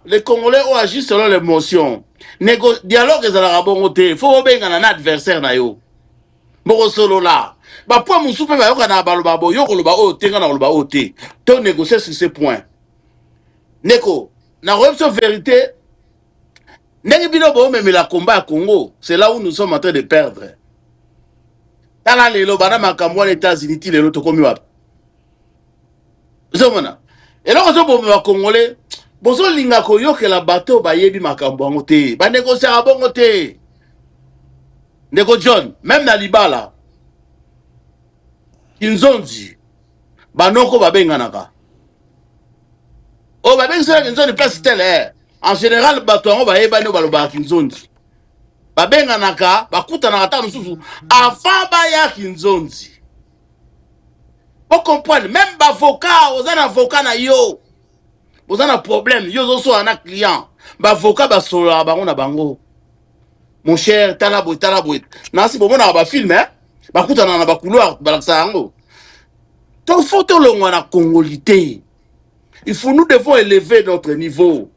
Les Congolais ont agi selon l'émotion. Dialogue est à la rabongoté. Il faut obéir à un adversaire. Bon, solo là. Bah, pour mon souper, bah, on a balobabo, yo koloba o te, on a koloba o te. To négocier sur ces points. Neko, na réponse vérité, n'est-ce pas bon même la combat à Congo, c'est là où nous sommes en train de perdre. Tala le lobana makambo les États-Unis, les autres comme wap. Zomana. Et là on se bon ma Congolais, bozo linga ko yo que la bateau ba yebi makambo ngote, ba négocier à bon ngote. Neko John, même na libala. Kinzonzi banoko babenganaka o babengisa kinzonzi place telle en général bato ngo bayeba no baloba kinzonzi babenganaka bakutana ata mususu avant baya kinzonzi pour comprendre même bavocat ozana avocat na yo ozana problème yo zo ana client bavocat basola bango na bango mon cher talabo na si bomona ba film bakutana na ba couloir balaksa yango. Donc faut que l'on a la congolité. Il faut nous devons élever notre niveau.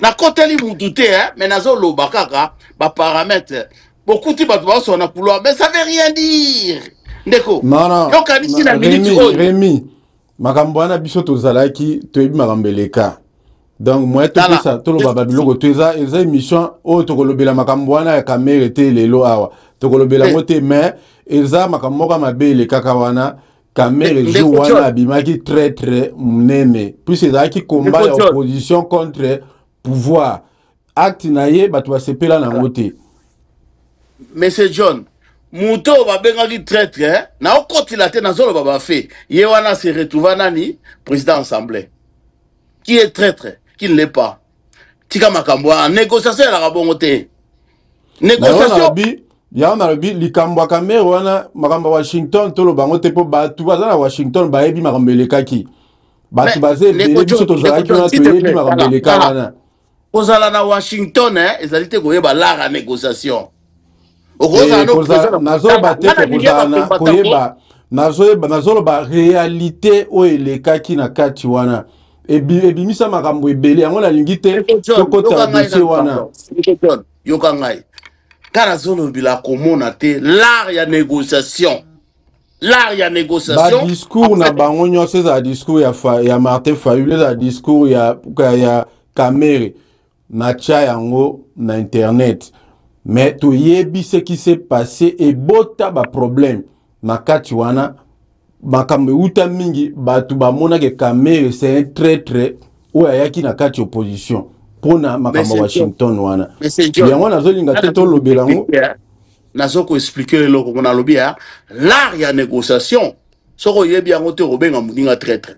Na côté li moudouté hein mais nazo lo bakaka ba paramètre beaucoup de batwa sont na couloir mais ça veut rien dire. Ndeko. Non. Rémi makambo wana biso tozalaki toyebi makambo eleka. Donc moi to ça to lo babiloko to eza émission o to kolobela makambo wana ya Kamerhe te lelo awa. To kolobela ngote mais eza makambo ka mabele kaka wana Kamerhe joue wana abimaki très mnene. Puis c'est ça qui combat l'opposition contre pouvoir. Acte naye bato basepela na ngote. Monsieur John, Mouto va bengaki traître hein na okoti la te na zolo baba fait. Ye wana se retrouva nani président assemblée. Qui est traître, qui ne l'est pas. Tika makambo en négociation la rabongote. Négociation ya on a le likambo Kamerhe wana makambo Washington to lo bango te po batu baza na Washington bayebi makambo elekaki. Batu baze bele biso tozalaki wana toyebi makambo eleka wana. Ozala na Washington hein ezalite koyeba la négociation. Nazo batete koyeba nazoloba réalité oyo elekaki na kati wana ebimisa makambo ebele yango nalingi te tokota dossier wana yoka ngai kana zolobila komona te l'art ya négociation discours na bango nyonso ezala discours ya Martin Fayulu ezala discours ya Kamere natia yango na internet mais toyebi ce qui s'est passé ebota ba problème na kati wana makambo euta mingi batu bamonake Kamere c'est un traître oyo ayaki na kati opposition mpona makambo Washington wana yango nazolinga te tolobela yango nazoko expliquer eloko ngo nalobi ya l'art ya négociation soko yebi yango te robenga muninga traître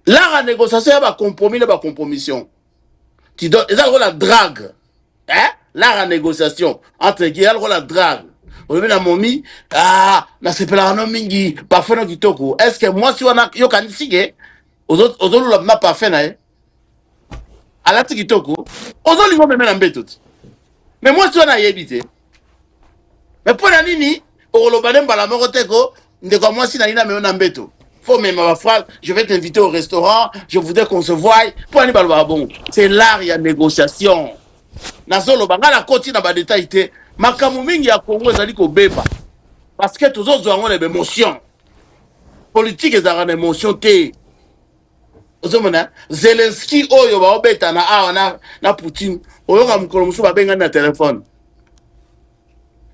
l'art ya négociation ya ba compromis na ba compromission tu donnes la drague hein l'art ya négociation entre guillemets la drague oyebi na momi na sepela no mingi parfait no kitoko est-ce que moi si wana yo kanisike ozolula na parfait na ye alati kitoko ozolingo meme na mbeto mais moi si wana yebi te mais pour la nini, au Lobane Balamoro Teko, de comme moi si Nina me on beto. Faut même ma phrase, je vais t'inviter au restaurant, je voudrais qu'on se voie. Pour aller bon, c'est l'art, il y a négociation. Nazolo banga la côte na ba détail té. Makamu mingi ya Congo ezali ko beba. Parce que tous autres ont des émotions. Politique ezara des émotions té. Ozomona Zelensky oyo ba obeta na na Poutine. Oyo ka mukolo musu ba benga na téléphone.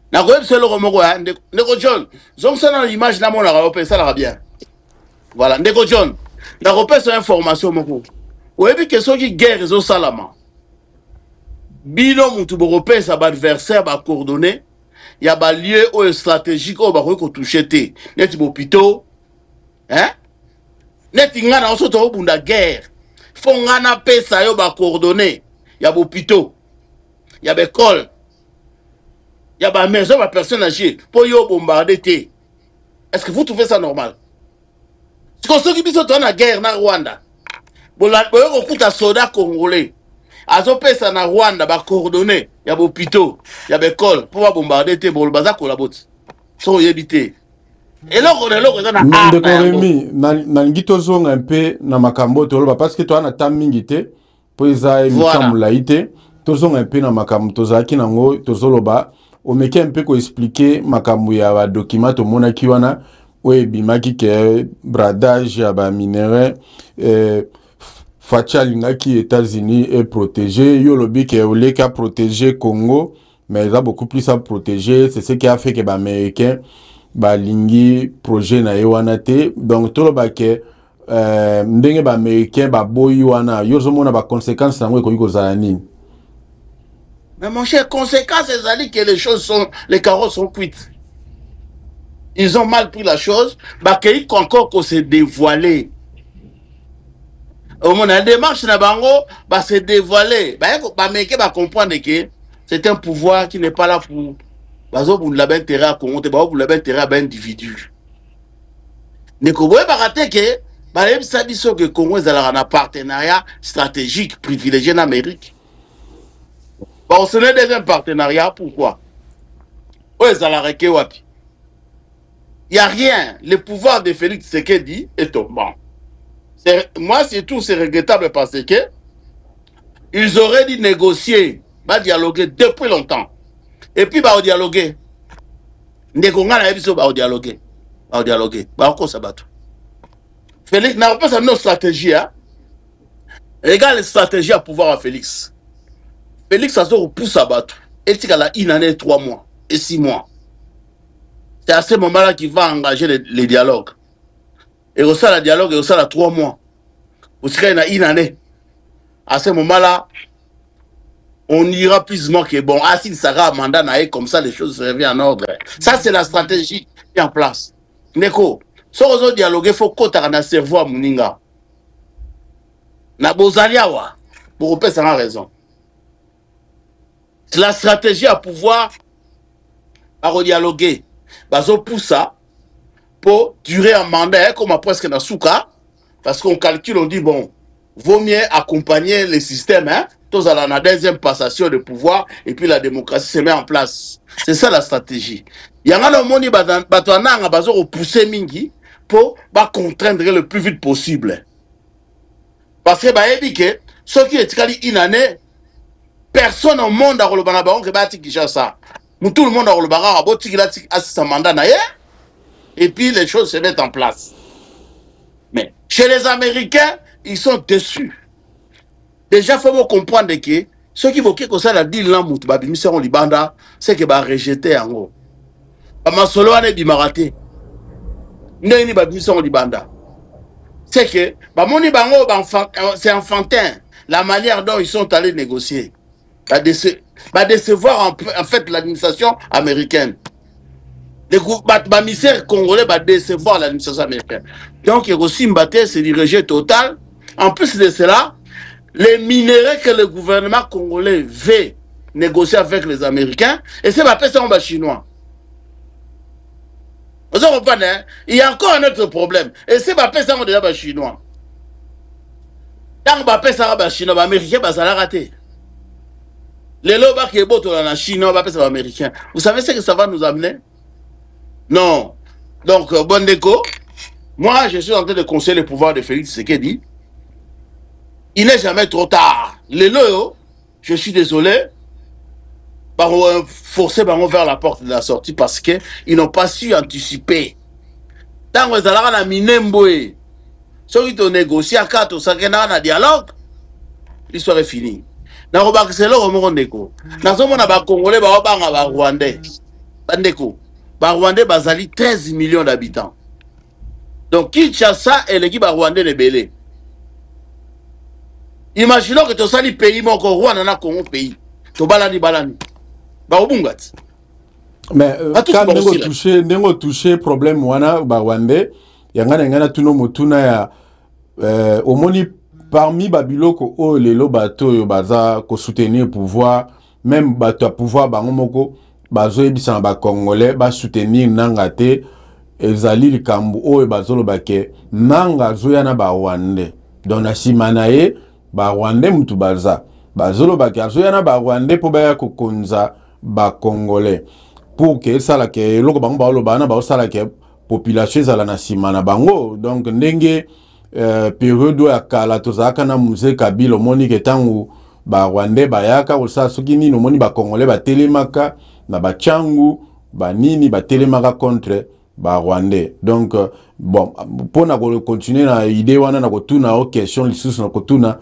Na ko yebse lo komoko ya ndeko John zomsana l'image na mona ka ça la bien voilà ndeko John na ko pesa information moko oyebi ke soki guerre zo salama bino mutu boko pesa ba adversaire ba coordonner ya ba lieu o stratégique o ba ko toucher te neti bopito hein neti ngana oso to bunda guerre fo ngana pesa yo ba coordonner ya bopito ya bekol il y a des maisons, des personnes âgées pour y bombarder. Est-ce que vous trouvez ça normal? Parce que ceux qui sont dans la guerre dans Rwanda, bon là, on coûte à soldats congolais. Azo pesa na Rwanda ba coordonner, il y a des hôpitaux, il y a des écoles pour bombarder te bol baza collabote. So yebité. Et là on est là on a de Koremi na ngito zonga un peu na makambo toloba parce que toi na tamingité pour eza émission mulaité tozonga un peu na makambo tozaki nango tozoloba o meke un peu ko expliquer makambo ya ba document to mona ki wana oye bimaki ke bradage ya ba minerais Facha lingaki États-Unis est protégé yo lobi ke ole ka protéger Congo mais il a beaucoup plus à protéger c'est ce qui a fait que ba américain ba lingi projet na wana te donc to loba ke ndenge ba américain ba boyi wana yo zo mona ba conséquences nango ko yiko za nini. Mais mon cher, conséquence, c'est que les carottes sont cuites. Ils ont mal pris la chose. Bah, qu'ils encore qu'on s'est dévoilé. Au moment la démarche na bango, bah, c'est dévoilé. Bah, mais qui va comprendre que c'est un pouvoir qui n'est pas là pour. Bah, vous l'avez intérêt à Congo, vous l'avez intérêt à un individu. Ne pouvez pas rater que, bah, ça dit que Congo est un partenariat stratégique privilégié en Amérique. Bon, ce n'est pas un partenariat, pourquoi? Il n'y a rien. Le pouvoir de Félix Tshisekedi est tombant. Moi, c'est tout, c'est regrettable parce que ils auraient dû négocier, dialoguer depuis longtemps. Et puis, dialoguer. Dialoguer. Félix n'a pas une stratégie. Regarde les stratégies à pouvoir à Félix. Félix a repoussé à battre. Et il a une année, 3 mois et 6 mois. C'est à ce moment-là qu'il va engager les dialogues. Et au sein du dialogue, et au sein de 3 mois. Parce qu'il y a une année. À ce moment-là, on ira plus que bon. Ah, si ça sera un mandat, comme ça, les choses reviennent en ordre. Ça, c'est la stratégie qui est en place. Neko, si on dialogue, il faut qu'on ait un cerveau à Mouninga. Na bozaliawa. Pour repérer, ça a raison. C'est la stratégie à pouvoir à dialoguer. Bazo pour ça, pour durer un mandat, comme à presque dans Souka, parce qu'on calcule, on dit, bon, vaut mieux accompagner les systèmes, hein, tous à la deuxième passation de pouvoir, et puis la démocratie se met en place. C'est ça la stratégie. Il y a un monde qui va repousser Mingi pour contraindre le plus vite possible. Parce que ceux qui est une année, personne au monde a relevant ça. Tout le monde a relevant mandat et puis les choses se mettent en place. Mais chez les Américains, ils sont déçus. Déjà, il faut comprendre que ceux qui voient que ça la deal là, c'est que va rejeter en gros. Masolo ane bimaraté. Ndeni ba bimisa libanda. C'est que c'est enfantin la manière dont ils sont allés négocier. Va décevoir en fait l'administration américaine. Les commissaires congolais va décevoir l'administration américaine. Donc, aussi c'est du rejet total. En plus de cela, les minéraux que le gouvernement congolais veut négocier avec les Américains, et c'est pas ça en chinois. Vous comprenez, hein? Il y a encore un autre problème. Et c'est pas ça en déjà chinois. Tant que ça va chinois, les Américains ça l'a raté. Les lobas qui est beau dans la Chine, on va passer américain. Vous savez ce que ça va nous amener? Non. Donc, bon déco. Moi, je suis en train de conseiller le pouvoir de Félix Tshisekedi. Il n'est jamais trop tard. Les lots, je suis désolé, forcer vers la porte de la sortie parce qu'ils n'ont pas su anticiper. Tant que ça a minemboé, ceux qui ont négocié à 4 ou 5 ans dans dialogue, l'histoire est finie. Dans le bac, c'est là où on est. Dans ce moment, les Congolais, les Rwandais, les Rwandais, ils 13 millions d'habitants. Donc, Kinshasa et l'équipe rwandais de Belé. Imaginons que tu as un pays, mais encore Rwanda, Congo pays. Tu balani. Mais quand nous touché problème wana Rwandais, il y a un tuno motuna ya au moni parmi babiloko o lelo bato yo baza ko soutenir pouvoir même bato à pouvoir bango moko bazo ebisa ba congolais ba soutenir nanga te ezali likambo o bazolo bake nanga zoya na ba Rwandais donc na simanaye ba Rwandais mutu baza bazolo bake zoya na ba Rwandais po ba ko konza ba congolais pour que ça la que loko bango ba lo bana ba ça la que population ezala na simana bango donc ndenge période ya kala tozaka na musée Kabila moni ke tangu ba Rwandais bayaka osa soki nini moni ba congolais ba telemaka na ba changu ba nini ba telemaka contre ba Rwandais donc bon pour na continuer na idée wana na kotuna o question lisusu na kotuna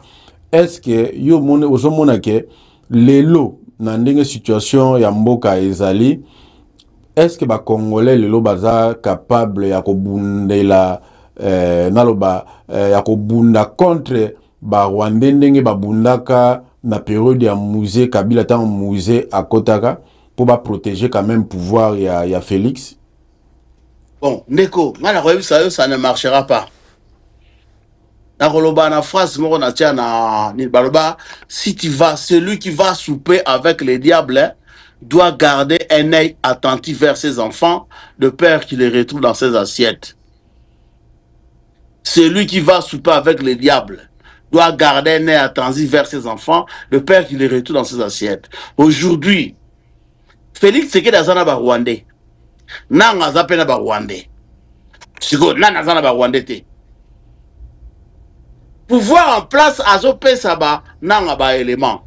est-ce que yo moni ozomona ke lelo na ndenge situation ya mboka ezali est-ce que ba congolais lelo baza capable ya kobundela naloba ya kobunda contre ba Rwandais ndenge babundaka na période ya musée Kabila tant musée à Kotaka pour ba protéger quand même pouvoir ya Félix. Bon, Neko, ça ne marchera pas. Na phrase si tu vas, celui qui va souper avec les diables doit garder un œil attentif vers ses enfants de peur qu'il les retrouve dans ses assiettes. Celui qui va souper avec les diables doit garder un œil attentif vers ses enfants de peur qu'il les retrouve dans ses assiettes. Aujourd'hui, Félix c'est que dans un Rwandais. Nanga zapena ba Rwandais. Siko nana zana ba Rwandais. Pouvoir en place azope saba nanga ba élément.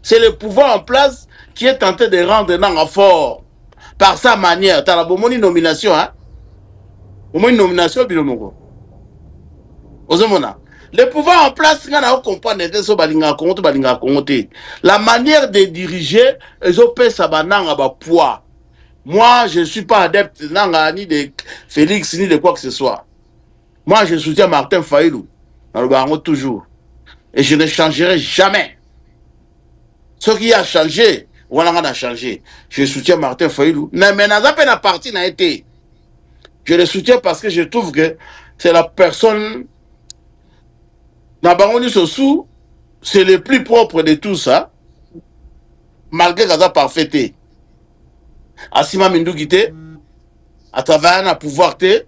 C'est le pouvoir en place qui est tenté de rendre nanga fort par sa manière. T'as la bomoni nomination hein. Bomoni nomination bilomoko. Ozomona. Le pouvoir en place, la manière de diriger, poids. Moi, je ne suis pas adepte ni de Félix, ni de quoi que ce soit. Moi, je soutiens Martin Fayulu, dans le baron toujours. Et je ne changerai jamais. Ce qui a changé, voilà, on a changé. Je soutiens Martin Fayulu. Mais n'a pas la partie n'a été. Je le soutiens parce que je trouve que c'est la personne. Nabango Sosou, c'est le plus propre de tout ça, malgré qu'il a parfaité. Assima Mindou Guité, à travers un pouvoir té,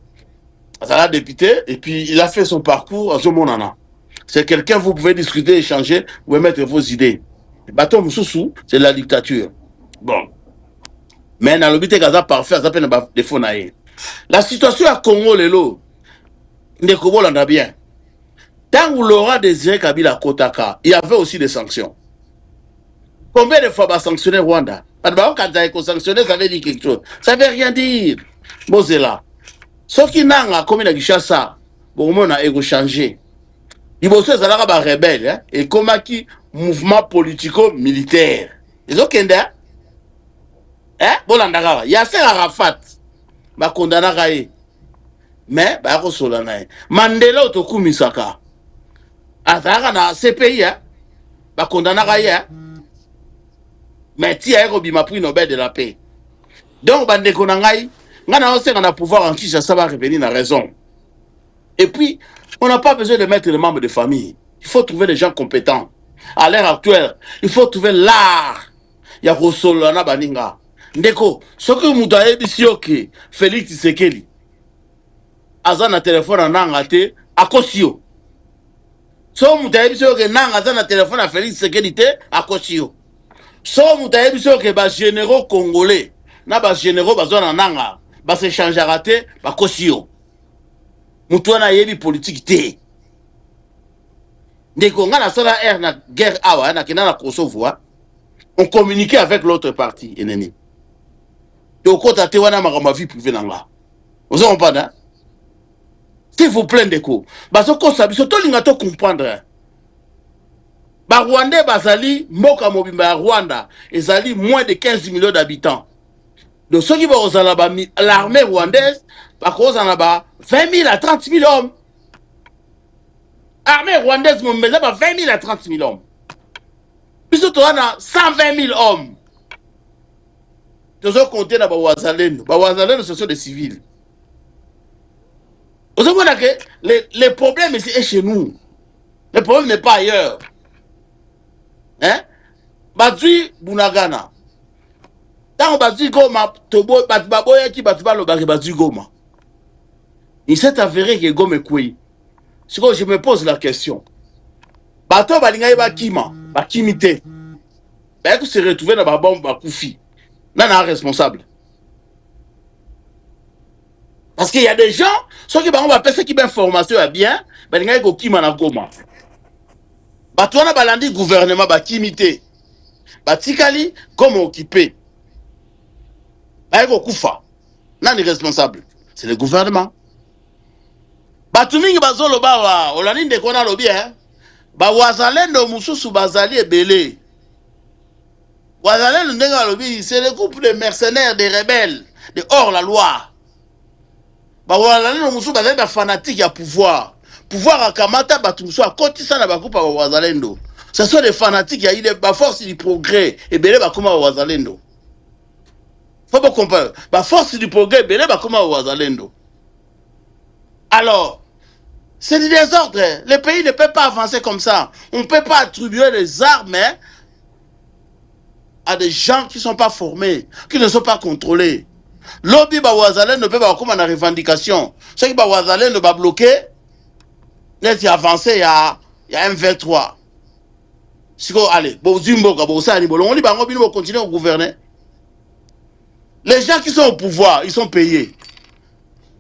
à député, et puis il a fait son parcours à Zomonana. C'est quelqu'un, vous pouvez discuter, échanger, vous pouvez mettre vos idées. bateau mususu c'est la dictature. Bon, mais dans le but gaza parfait ça peine ba défaut na ye. La situation à Congo lelo ndeko bolanda bien. Tant où Laurent Désiré Kabila Kotaka, il y avait aussi des sanctions. Combien de fois va sanctionner Rwanda? Parce que quand il a sanctionné, ça veut dire quelque chose. Ça veut rien dire. Mosela. Sauf qu'il n'a pas comme il a dit ça, bon, on a changé. Il y a des rebelles, et comme qui mouvement politico-militaire. Ils ont qu'un hein? Bon, il y a ces Arafat, bah condamné. Mais, bah, Mandela Otoku Misaka. Azara na CPI, bah condamné. Mais tu as un prix Nobel de la paix. Donc, bande konangai, on a pouvoir en Kinshasa va revenir à raison. Et puis, on n'a pas besoin de mettre les membres de famille. Il faut trouver des gens compétents. À l'heure actuelle, il faut trouver l'art. Il y a Rosolana Baninga. Ndeko, ce que vous avez dit, Félix Tshisekedi, Azana téléphone en angate, à Kosio. Ce que vous avez dit, que Azana téléphone à Félix Tshisekedi, à Kosio. Ce que vous avez dit, que les généraux congolais, les généraux nanga, se changer à rater, à Kosio. Moutouna yebi politique té. Ndeko nga na sala air na guerre awa na kina na Kosovo, on communiquait avec l'autre partie ennemi. Donc kota te wana ma vie privée nanga. Vous en comprenez? S'il vous plaît ndeko, baso ko sabi so to linga to comprendre. Ba Rwandais bazali mboka mobimba ya Rwanda ezali moins de 15 millions d'habitants. Donc ceux qui vont l'armée rwandaise par cause en a 20 000 à 30 000 hommes. Armée rwandaise, mais là, 20 000 à 30 000 hommes. Puis surtout, on a 120 000 hommes. Nous avons compté dans Wazalendo. Wazalendo, ce sont des civils. Vous savez que les problèmes ici est chez nous. Le problème n'est pas ailleurs. Hein? Badui Bunagana. Tant que Badui Goma, Tobo, Batbaboya qui Batba le Badui Goma. Il s'est avéré que Goma est couillé. C'est que je me pose la question. Bato balinga ba kima, ba kimité. Ben que se retrouver dans ba bombe ba koufi. Nana responsable. Parce qu'il y a des gens, ceux qui vont passer qui ben formation est bien, balinga ko kima na goma. Bato na balandi gouvernement ba kimité. Ba tikali comme occupé. Ba ko kufa. Nani responsable? C'est le gouvernement. Bato mingi bazolo bawa, olani ndeko na lobi ba wazalendo mususu bazali ebele. Wazalendo ndenga lobi, c'est le groupe de mercenaires, des rebelles, de hors la loi. Ba wazalendo mususu bazali ba fanatique ya pouvoir. Pouvoir akamata batu mususu akotisa na bakupa ba wazalendo. Ce sont des fanatiques, il y a eu des force du progrès ebele bakoma ba wazalendo. Faut pas comprendre. Ba force du progrès ebele bakoma ba wazalendo. Alors c'est du désordre. Le pays ne peut pas avancer comme ça. On ne peut pas attribuer les armes à des gens qui ne sont pas formés, qui ne sont pas contrôlés. Lobby Bawazalen ne peut pas comme une revendication. Ceux qui Bawazalen ne va bloquer, n'est avancé il y a M23. Allez, on continue à gouverner. Les gens qui sont au pouvoir, ils sont payés.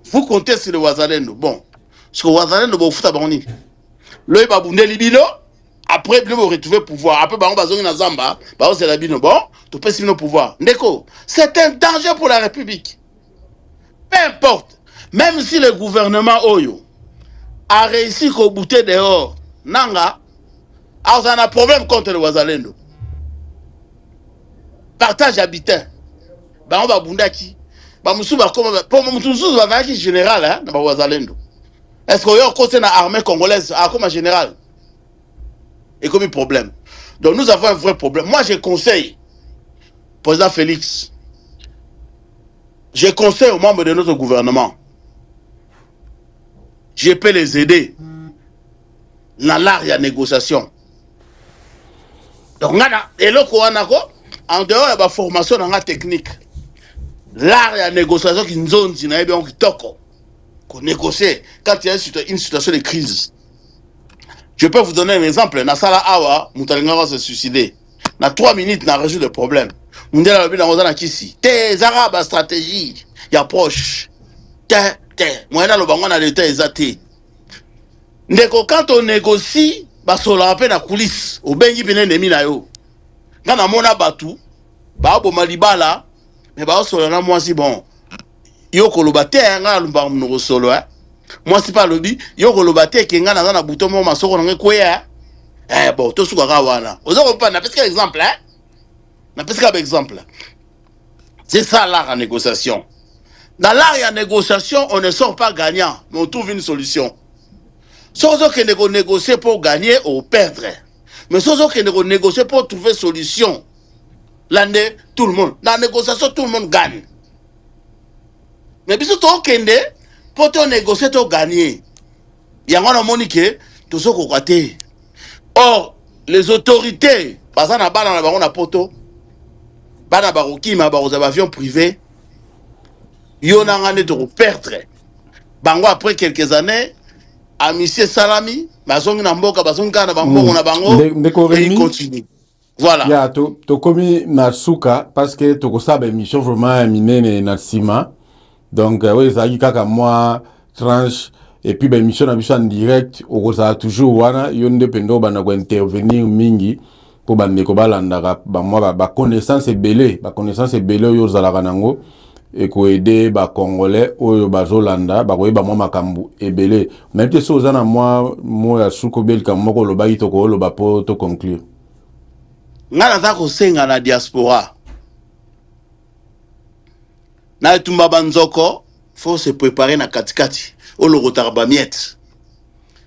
Vous comptez sur le Wazalen. Bon. Parce que Wazalen ne va pas foutre. Le babunde libino, après il va retrouver le pouvoir. Après on va na Zamba, c'est la bino. Bon, tu peux suivre le pouvoir. Ndeko, c'est un danger pour la République. Peu importe, même si le gouvernement Oyo a réussi qu'au bouter dehors, Nanga, on a un problème contre le Wazalendo. Partage habitant. On va bundaki. Pour Moussou, va faire général, hein, dans Wazalendo. Est-ce qu'il y a une armée congolaise comme général? Et comme un problème. Donc nous avons un vrai problème. Moi, je conseille, président Félix, je conseille aux membres de notre gouvernement, je peux les aider dans l'art de la négociation. Donc, en dehors de la formation dans la technique, l'art de la négociation qui nous zone, qu'on négocie quand il y a une situation de crise. Je peux vous donner un exemple. Nasala Awa, Moutalinga va se suicider. na 3 minutes na résoudre le problème. Mundela lobi na ngozana kisi. Te zaraba stratégie ya proche. Te moyena lobango na l'état ezate. Ndeko quand on négocie ba sola rappel na coulisse au bengi bene ennemi na yo. Ngana mona batu ba bo malibala mais ba sola na moi si bon. Yo koloba te nga lumba mnoko solo moi c'est pas lobby yo koloba te ke nga na bouton mo masoko na kweya bon to suka ka wana ozo pas na parce que exemple na parce que exemple c'est ça l'art en négociation. Dans l'art en négociation on ne sort pas gagnant mais on trouve une solution. Sozo que négocier pour gagner ou perdre mais sozo que négocier pour trouver solution l'année tout le monde dans la négociation tout le monde gagne. Mais biso to kende pour te négocier to gagner. Yango na monique to so ko kwate. Or les autorités basa na bana na bango na poto bana ba kokima ba aux avions privés yo na ngane to perdre. Bango après quelques années à monsieur Salami bazongi na mboka bazongi na bango na bango et il continue. Voilà. Ya to komi na suka parce que to ko sabe mission vraiment minene na sima. Donc, oui, ça dit kaka moi, tranche, et puis, ben, mission en direct, au ça toujours, wana, yonde pendo, bana ko intervenir mingi, pour bande ko balanda, moi, connaissance est belé, connaissance est belé, yo zalaka nango, et ko aider, congolais, oyo bazolanda, ko yeba moi makambu, et belé. Même que ça, zana moi, ya suko bel, kam moko lo ba itoko, lo ba po, to conclure. Ngana za ko senga na diaspora. Na tumba banzoko, faut se préparer na katikati. Au logotarba miette.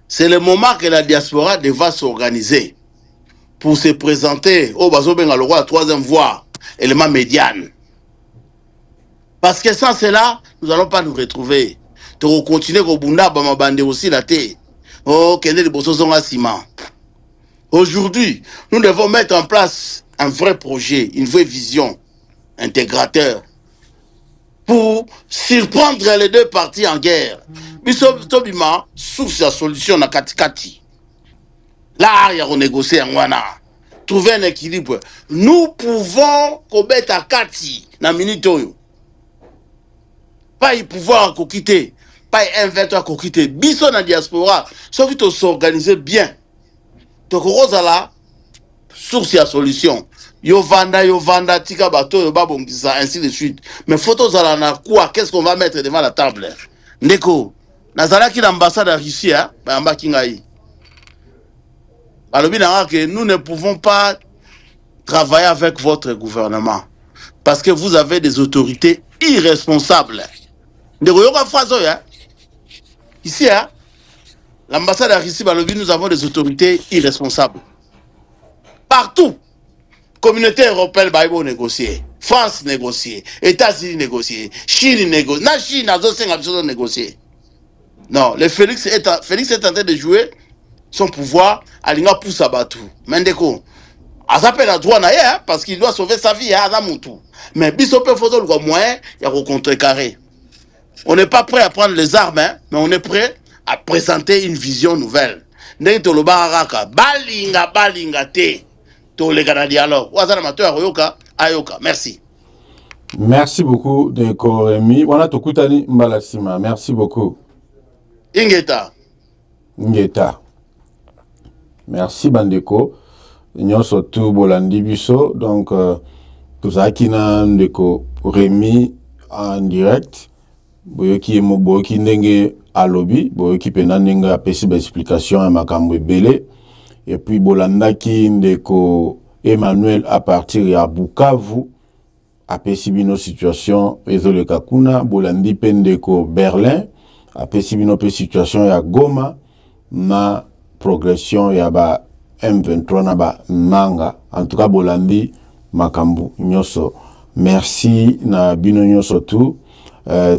C'est le moment que la diaspora devra s'organiser pour se présenter au bazo benga le roi à 3e voie, élément médiane. Parce que sans cela, nous n'allons pas nous retrouver. Tu continuer au bunda ba mabande aussi la thé. Oh, kende de bosozonga ciment. Aujourd'hui, nous devons mettre en place un vrai projet, une vraie vision intégrateur pour surprendre les deux parties en guerre. Tobima, source la solution na katikati. Là, il y a renégocié en wana. Trouver un équilibre. Nous pouvons commettre à Kati na minute. Pas y pouvoir quitter. Pas y invertir à quitter. Biso na diaspora. Sauf que s'organiser bien. Donc, Rosala, source la solution. Yo vanda, tika bato, yo babongisa, ainsi de suite. Mais photos à la quoi, qu'est-ce qu'on va mettre devant la table? Ndeko, nazala ki l'ambassade à Russie, hein, bah kingaï. Alors, que nous ne pouvons pas travailler avec votre gouvernement. Parce que vous avez des autorités irresponsables. Ndeko, yo ka phrase, hein. Ici, hein, l'ambassade à Russie, nous avons des autorités irresponsables. Partout. Communauté européenne va négocier, France négocier, États-Unis négocier, Chine négocier, na Chine a négocier. Non, le Félix est en train de jouer son pouvoir à l'Inga pousse à Batou. Mendeko, à s'appelle à droit naïe parce qu'il doit sauver sa vie à Namoutou. Mais Bissopé photo le moyen, il y a contrecarré. On n'est pas prêt à prendre les armes, hein, mais on est prêt à présenter une vision nouvelle. N'est to le baraka, balinga te. Merci. Merci beaucoup de Koremi. Wana tokutani mbalasima. Merci beaucoup. Ingeta. Merci Bandeko. Nyonso tu bolandi biso. Donc tuzaki na ndeko Rémi en direct. Boyoki boyoki ndenge alobi, boyoki pena ndenge apesi ba explication ya makambo ebele. Et puis bolandaki ndeko Emmanuel à partir ya Bukavu apesi bino situation ezole kakuna bolandi pe ndeko Berlin apesi bino pe situation ya Goma na progression ya ba M23 na ba Nanga. En tout cas bolandi makambu nyoso. Merci na bino nyoso tu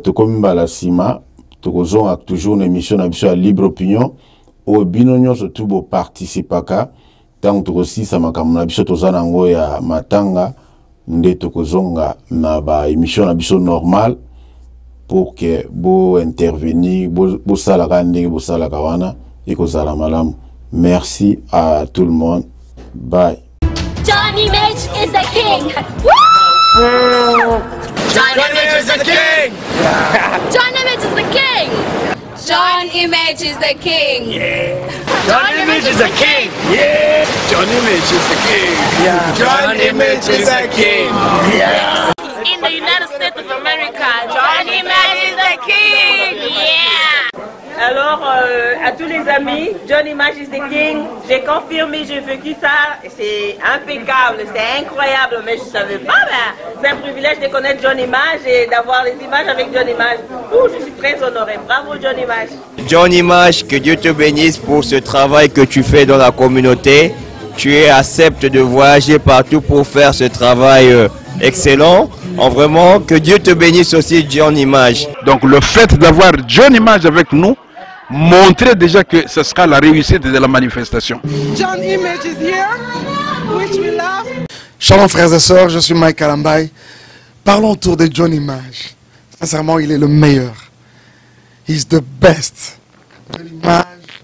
tokomi mbala sima tokozonga toujours une émission na biso ya libre opinion. Au binonyo surtout bo participaka tant to aussi ça makamna biso tozana ngo ya matanga nde tokozonga na ba émission na biso normal pour que bo intervenir bo sala kande bo sala kawana et ko sala malam. Merci à tout le monde. Bye. Image is the king. John Image is the king. John Image is the king. John Image is the king. John Image is the king. John Image is the king. John Image is the king. In the United States of America, John Image is the king. Alors, à tous les amis, John Image is the king. J'ai confirmé, j'ai vécu ça. C'est impeccable, c'est incroyable. Mais je ne savais pas, c'est un privilège de connaître John Image et d'avoir les images avec John Image. Je suis très honorée. Bravo, John Image. John Image, que Dieu te bénisse pour ce travail que tu fais dans la communauté. Tu acceptes de voyager partout pour faire ce travail excellent. Vraiment, que Dieu te bénisse aussi, John Image. Donc le fait d'avoir John Image avec nous montrait déjà que ce sera la réussite de la manifestation. John Image is here, which we love. Shalom frères et sœurs, je suis Mike Kalambay. Parlons autour de John Image. Sincèrement, il est le meilleur. He's the best. John Image,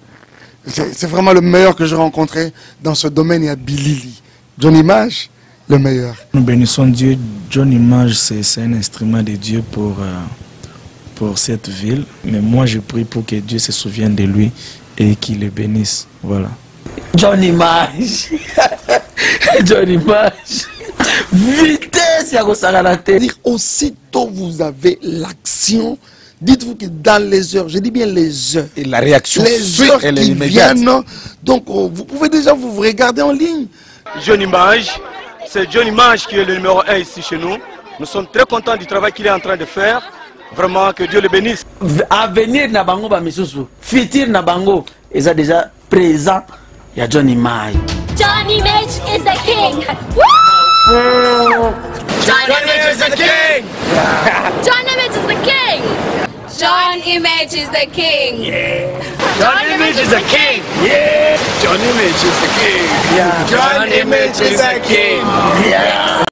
c'est vraiment le meilleur que j'ai rencontré dans ce domaine. Il y a Billy. John Image, le meilleur. Nous bénissons Dieu. John Image, c'est un instrument de Dieu pour cette ville. Mais moi, je prie pour que Dieu se souvienne de lui et qu'il le bénisse. Voilà. John Image. John Image. Vitesse, il y a la tête. Aussitôt vous avez l'action, dites-vous que dans les heures, je dis bien les heures. Et la réaction, les heures qui viennent. Donc, vous pouvez déjà vous regarder en ligne. John Image, c'est John Image qui est le numéro 1 ici chez nous. Nous sommes très contents du travail qu'il est en train de faire. Vraiment, que Dieu le bénisse. Avenir Nabango Bamisusu, futur Nabango, ils sont déjà présents. Il y a John Image. John Image is the king. John Image is the king. John Image is the king. John Image is the king. John Image is the king. John Image is the king. John Image is the king.